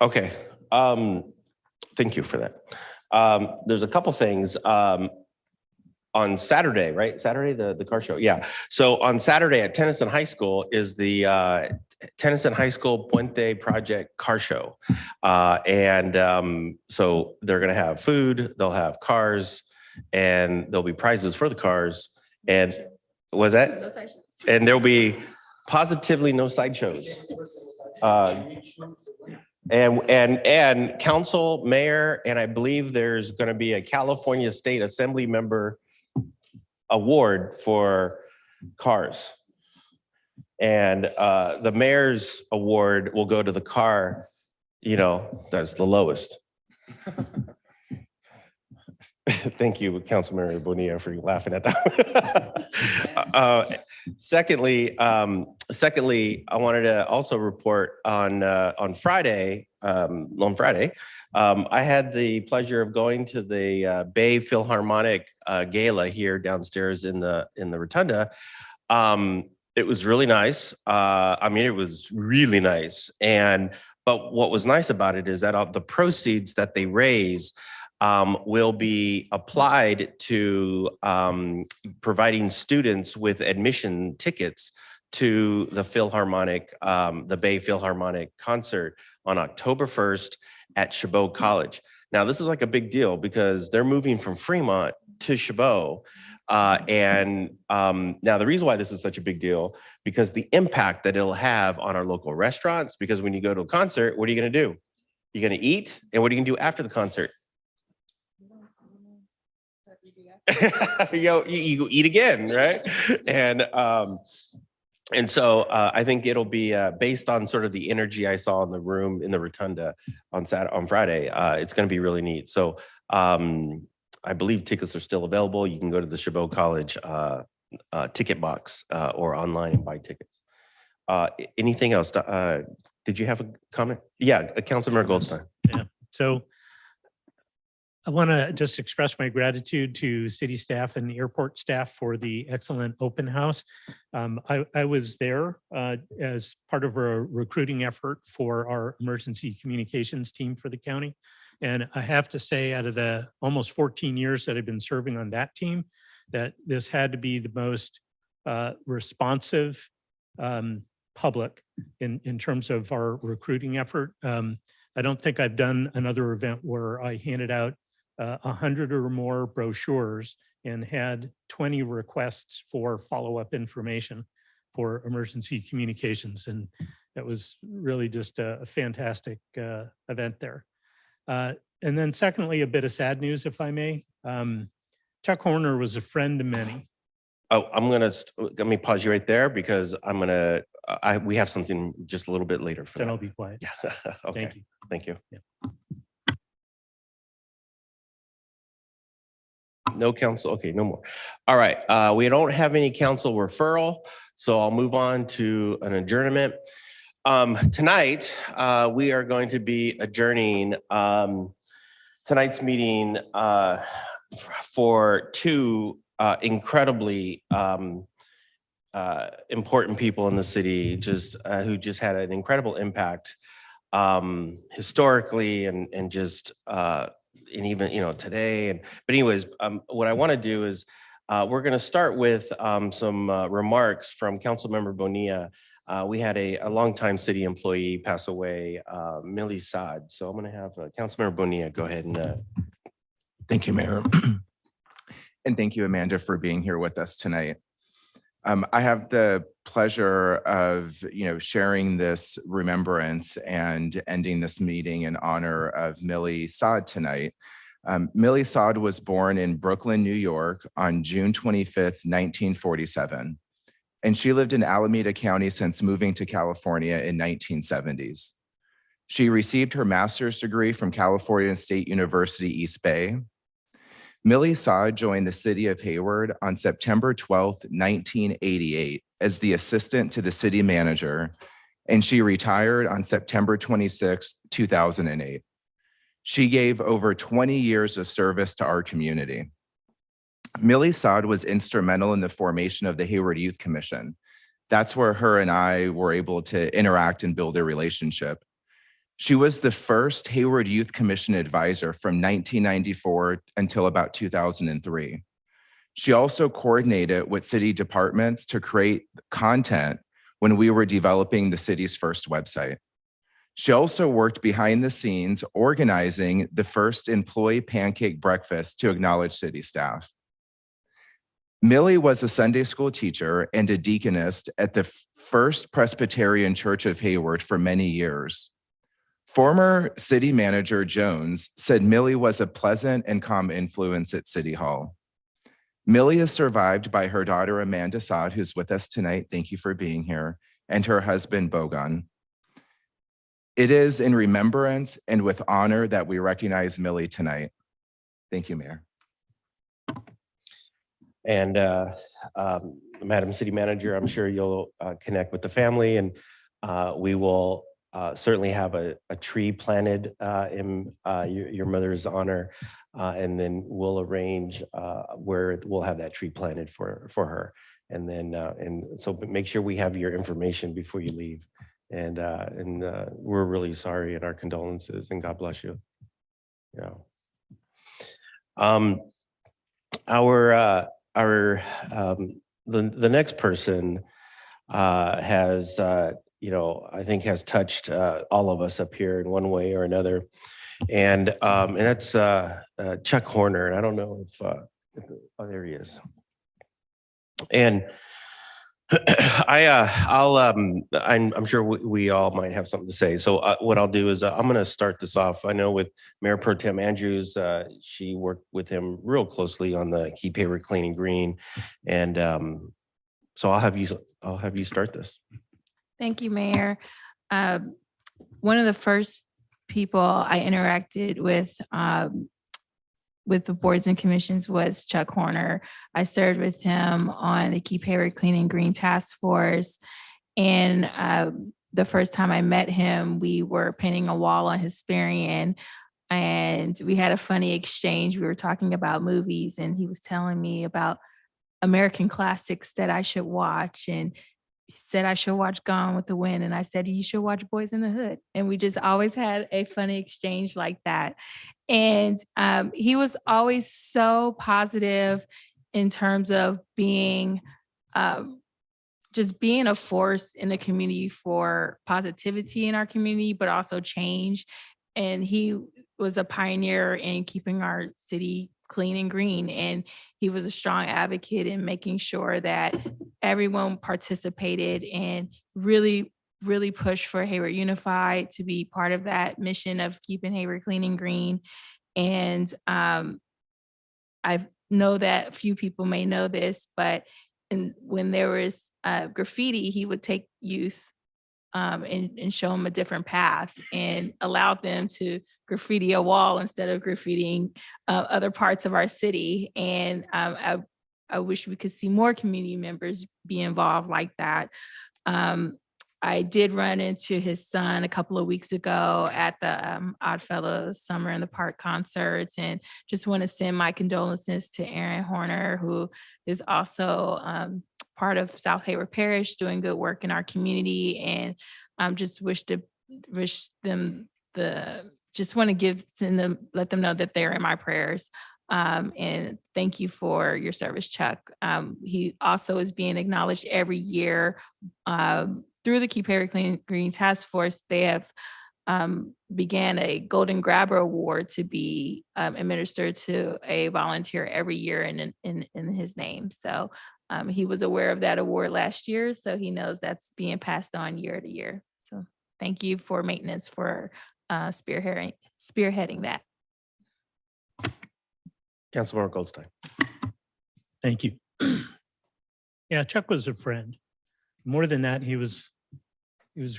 Okay. Thank you for that. There's a couple things. On Saturday, right? Saturday, the car show. Yeah. So on Saturday at Tennyson High School is the Tennyson High School Puente Project car show. So they're going to have food, they'll have cars, and there'll be prizes for the cars. And was that? And there'll be positively no sideshows. And council, mayor, and I believe there's going to be a California State Assembly member award for cars. And the mayor's award will go to the car, that's the lowest. Thank you, Councilmember Bonilla, for laughing at that. Secondly, I wanted to also report on Friday. I had the pleasure of going to the Bay Philharmonic Gala here downstairs in the Rotunda. It was really nice. It was really nice. But what was nice about it is that all the proceeds that they raise will be applied to providing students with admission tickets to the the Bay Philharmonic concert on October 1st at Chabot College. Now, this is like a big deal because they're moving from Fremont to Chabot. Now the reason why this is such a big deal, because the impact that it'll have on our local restaurants, because when you go to a concert, what are you going to do? You're going to eat, and what are you going to do after the concert? You eat again, right? And so I think it'll be based on sort of the energy I saw in the room in the Rotunda on Friday. It's going to be really neat. So I believe tickets are still available. You can go to the Chabot College ticket box or online and buy tickets. Anything else? Did you have a comment? Yeah, Councilmember Goldstein. Yeah. So I want to just express my gratitude to city staff and airport staff for the excellent open house. I was there as part of a recruiting effort for our emergency communications team for the county. And I have to say, out of the almost 14 years that I've been serving on that team, that this had to be the most responsive public in terms of our recruiting effort. I don't think I've done another event where I handed out 100 or more brochures and had 20 requests for follow-up information for emergency communications. And that was really just a fantastic event there. And then secondly, a bit of sad news, if I may. Chuck Horner was a friend to many. Oh, let me pause you right there because we have something just a little bit later for Then that. I'll be quiet. Yeah. Okay. Thank you. Thank you. Yeah. No council. Okay, no more. All right. We don't have any council referral, so I'll move on to an adjournment. Tonight, we are going to be adjourning tonight's meeting for two incredibly important people in the city, who just had an incredible impact historically and just and even today. But anyways, what I want to do is we're going to start with some remarks from Councilmember Bonilla. We had a longtime city employee pass away, Millie Saad. So I'm going to have Councilmember Bonilla go ahead and. Thank you, Mayor. And thank you, Amanda, for being here with us tonight. I have the pleasure of, sharing this remembrance and ending this meeting in honor of Millie Saad tonight. Millie Saad was born in Brooklyn, New York on June 25th, 1947. And she lived in Alameda County since moving to California in 1970s. She received her master's degree from California State University, East Bay. Millie Saad joined the city of Hayward on September 12th, 1988 as the assistant to the city manager, and she retired on September 26th, 2008. She gave over 20 years of service to our community. Millie Saad was instrumental in the formation of the Hayward Youth Commission. That's where her and I were able to interact and build a relationship. She was the first Hayward Youth Commission advisor from 1994 until about 2003. She also coordinated with city departments to create content when we were developing the city's first website. She also worked behind the scenes organizing the first employee pancake breakfast to acknowledge city staff. Millie was a Sunday school teacher and a deaconess at the First Presbyterian Church of Hayward for many years. Former city manager Jones said Millie was a pleasant and calm influence at City Hall. Millie is survived by her daughter, Amanda Saad, who's with us tonight. Thank you for being here, and her husband, Bogan. It is in remembrance and with honor that we recognize Millie tonight. Thank you, Mayor. And Madam City Manager, I'm sure you'll connect with the family, and we will certainly have a tree planted in your mother's honor, and then we'll arrange where we'll have that tree planted for her. And then and so make sure we have your information before you leave. And we're really sorry and our condolences, and God bless you. Yeah. The next person has I think has touched all of us up here in one way or another, and that's Chuck Horner. And I don't know if oh, there he is. And I'm sure we all might have something to say. So what I'll do is I'm going to start this off. I know with Mayor Pro Tem Andrews, she worked with him real closely on the Keep Hayward Clean and Green, and so I'll have you start this. Thank you, Mayor. One of the first people I interacted with the boards and commissions was Chuck Horner. I served with him on the Keep Hayward Clean and Green Task Force. And the first time I met him, we were painting a wall on Hesperian, and we had a funny exchange. We were talking about movies, and he was telling me about American classics that I should watch. And he said I should watch Gone with the Wind, and I said you should watch Boys in the Hood. And we just always had a funny exchange like that. And he was always so positive in terms of being just being a force in the community for positivity in our community, but also change. And he was a pioneer in keeping our city clean and green. And he was a strong advocate in making sure that everyone participated and really pushed for Hayward Unified to be part of that mission of keeping Hayward clean and green. And I know that few people may know this, but when there was graffiti, he would take youth and show them a different path and allowed them to graffiti a wall instead of graffitiing other parts of our city. And I wish we could see more community members be involved like that. I did run into his son a couple of weeks ago at the Oddfellows Summer in the Park concerts, and just want to send my condolences to Aaron Horner, who is also part of South Hayward Parish, doing good work in our community. And just want to let them know that they're in my prayers. And thank you for your service, Chuck. He also is being acknowledged every year through the Keep Hayward Clean and Green Task Force. They have began a Golden Grabber Award to be administered to a volunteer every year in his name. So he was aware of that award last year, so he knows that's being passed on year to year. So thank you for maintenance for spearheading that. Councilmember Goldstein. Thank you. Yeah, Chuck was a friend. More than that, he was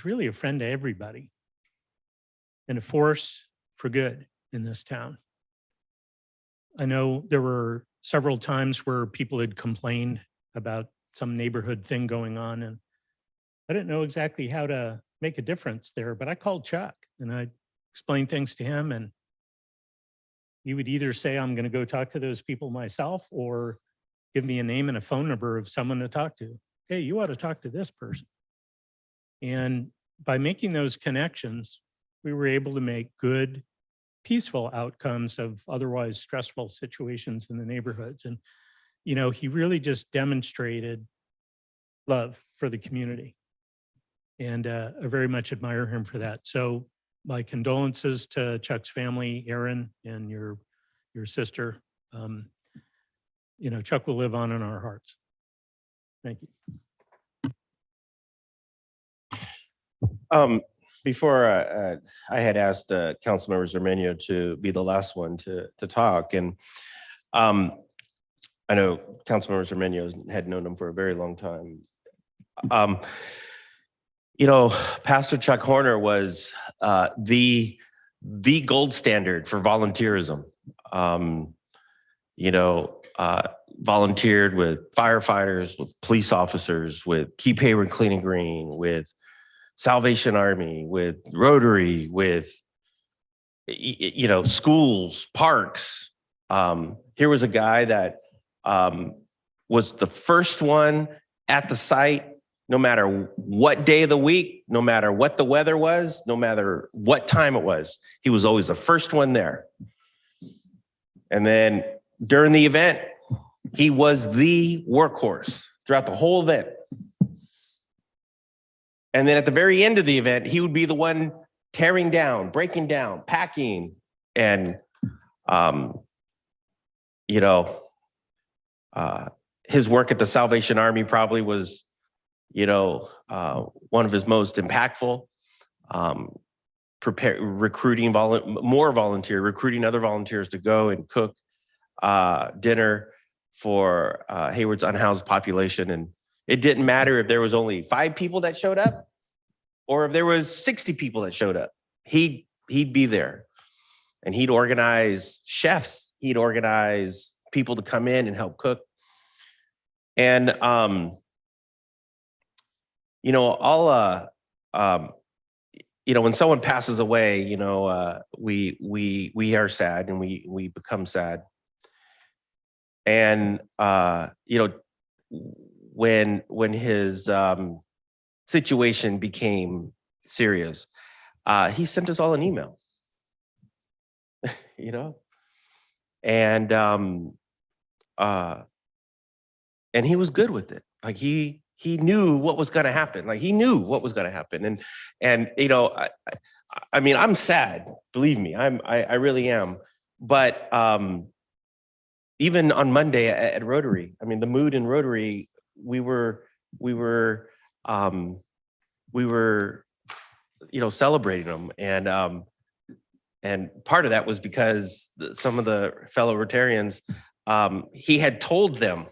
really a friend to everybody and a force for good in this town. I know there were several times where people had complained about some neighborhood thing going on, and I didn't know exactly how to make a difference there, but I called Chuck and I explained things to him, and he would either say, I'm going to go talk to those people myself, or give me a name and a phone number of someone to talk to. Hey, you ought to talk to this person. And by making those connections, we were able to make good, peaceful outcomes of otherwise stressful situations in the neighborhoods. And, you know, he really just demonstrated love for the community. And I very much admire him for that. So my condolences to Chuck's family, Aaron, and your sister. You know, Chuck will live on in our hearts. Thank you. Before I had asked Councilmember Zermenio to be the last one to talk, and I know Councilmember Zermeño had known him for a very long time. You know, Pastor Chuck Horner was the gold standard for volunteerism. You know, volunteered with firefighters, with police officers, with Keep Hayward Clean and Green, with Salvation Army, with Rotary, with, you know, schools, parks. Here was a guy that was the first one at the site, no matter what day of the week, no matter what the weather was, no matter what time it was. He was always the first one there. And then during the event, he was the workhorse throughout the whole event. And then at the very end of the event, he would be the one tearing down, breaking down, packing, and you know, his work at the Salvation Army probably was, you know, one of his most impactful. Recruiting recruiting other volunteers to go and cook dinner for Hayward's unhoused population. And it didn't matter if there was only 5 people that showed up or if there was 60 people that showed up. He'd be there, and he'd organize chefs. He'd organize people to come in and help cook. And you know, you know, when someone passes away, you know, we are sad, and we become sad. And you know, when his situation became serious, he sent us all an email. You know, and he was good with it. Like he knew what was going to happen. Like he knew what was going to happen. And you know, I mean, I'm sad. Believe me, I really am. But even on Monday at Rotary, I mean, the mood in Rotary, we were you know, celebrating them. And part of that was because some of the fellow Rotarians, he had told them,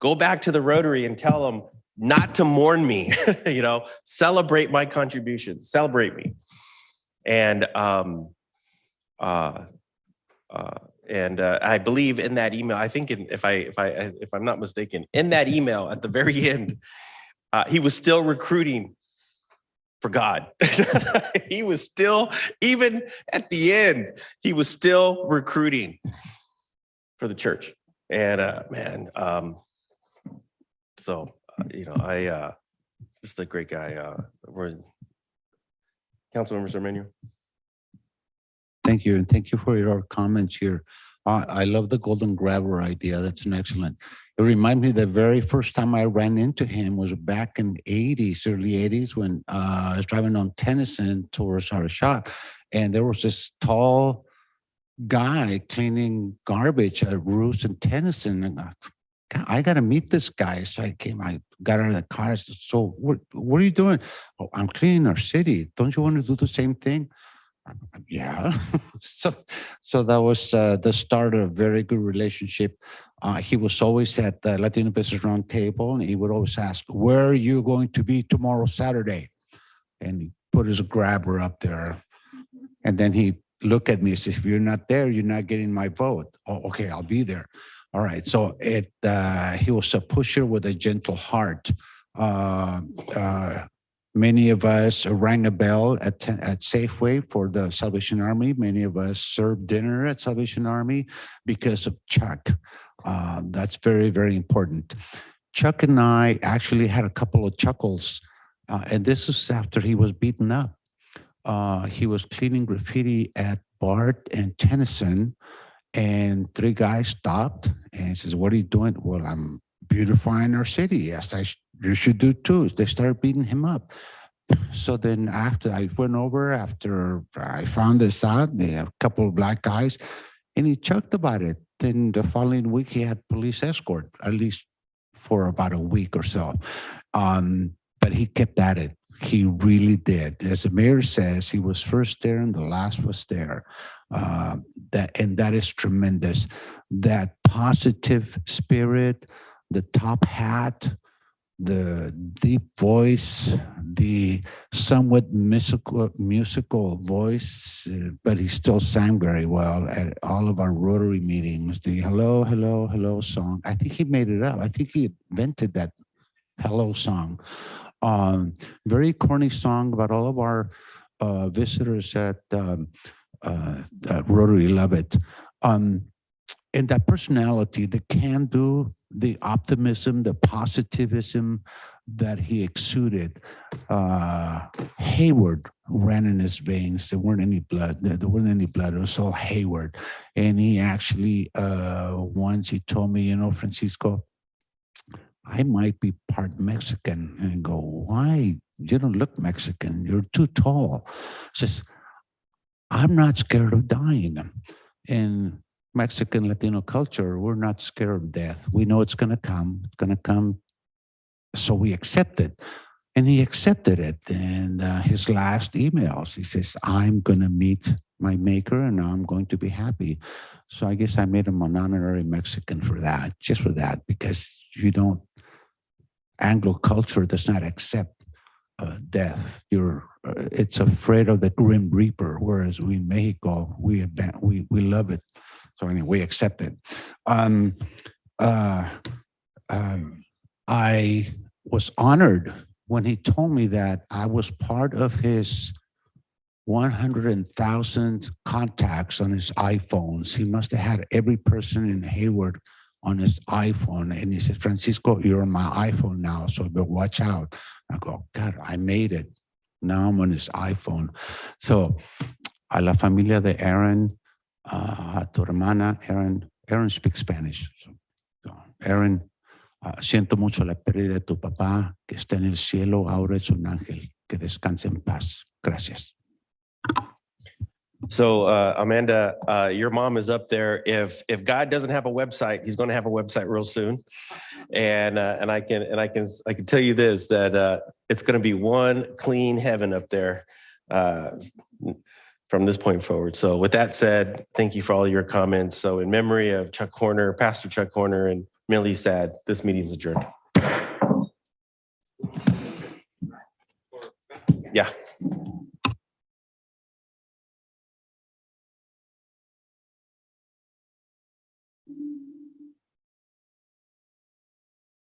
go back to the Rotary and tell them not to mourn me, you know, celebrate my contributions, celebrate me. And I believe in that email, I think if I'm not mistaken, in that email at the very end, he was still recruiting for God. He was still, even at the end, he was still recruiting for the church. And man, so you know, just a great guy. Councilmember Zermeño. Thank you, and thank you for your comments here. I love the golden grabber idea. That's an excellent. It reminds me the very first time I ran into him was back in the 80s, early 80s, when I was driving on Tennyson towards our shop, and there was this tall guy cleaning garbage at Roos and Tennyson, and I got to meet this guy. So I got out of the car. I said, so what are you doing? Oh, I'm cleaning our city. Don't you want to do the same thing? Yeah. so that was the start of a very good relationship. He was always at the Latino Business Round Table, and he would always ask, where are you going to be tomorrow, Saturday? And he put his grabber up there. And then he looked at me and said, if you're not there, you're not getting my vote. Oh, okay, I'll be there. All right. So he was a pusher with a gentle heart. Many of us rang a bell at Safeway for the Salvation Army. Many of us served dinner at Salvation Army because of Chuck. That's very, very important. Chuck and I actually had a couple of chuckles, and this is after he was beaten up. He was cleaning graffiti at Bart and Tennyson, and 3 guys stopped and says, what are you doing? Well, I'm beautifying our city. Yes, you should do too. They started beating him up. So then after I went over, after I found this out, they have a couple of black guys, and he chucked about it. Then the following week, he had police escort, at least for about a week or so. But he kept at it. He really did. As the mayor says, he was first there and the last was there. That is tremendous. That positive spirit, the top hat, the deep voice, the somewhat musical voice, but he still sang very well at all of our Rotary meetings. The hello, hello, hello song. I think he made it up. I think he invented that hello song. Very corny song, but all of our visitors at Rotary love it. And that personality, the can-do, the optimism, the positivism that he exuded. Hayward ran in his veins. There weren't any blood. There wasn't any blood. It was all Hayward. And he actually, once he told me, you know, Francisco, I might be part Mexican. And I go, why? You don't look Mexican. You're too tall. Says, I'm not scared of dying. In Mexican Latino culture, we're not scared of death. We know it's going to come. It's going to come. So we accept it. And he accepted it. And his last emails, he says, I'm going to meet my maker and I'm going to be happy. So I guess I made him an honorary Mexican for that, just for that, because you don't, Anglo culture does not accept death. It's afraid of the Grim Reaper, whereas we in Mexico, we love it. So anyway, we accept it. I was honored when he told me that I was part of his 100,000 contacts on his iPhones. He must have had every person in Hayward on his iPhone. And he said, Francisco, you're on my iPhone now, so but watch out. I go, God, I made it. Now I'm on his iPhone. So a la familia de Aaron, a tu hermana, Aaron speaks Spanish. So Aaron, siento mucho la pérdida de tu papá, que está en el cielo, ahora es un ángel, que descanse en paz. Gracias. So Amanda, your mom is up there. If God doesn't have a website, he's going to have a website real soon. And I can tell you this, that it's going to be one clean heaven up there from this point forward. So with that said, thank you for all your comments. So in memory of Chuck Horner, Pastor Chuck Horner, and Millie Sad, this meeting is adjourned. Yeah.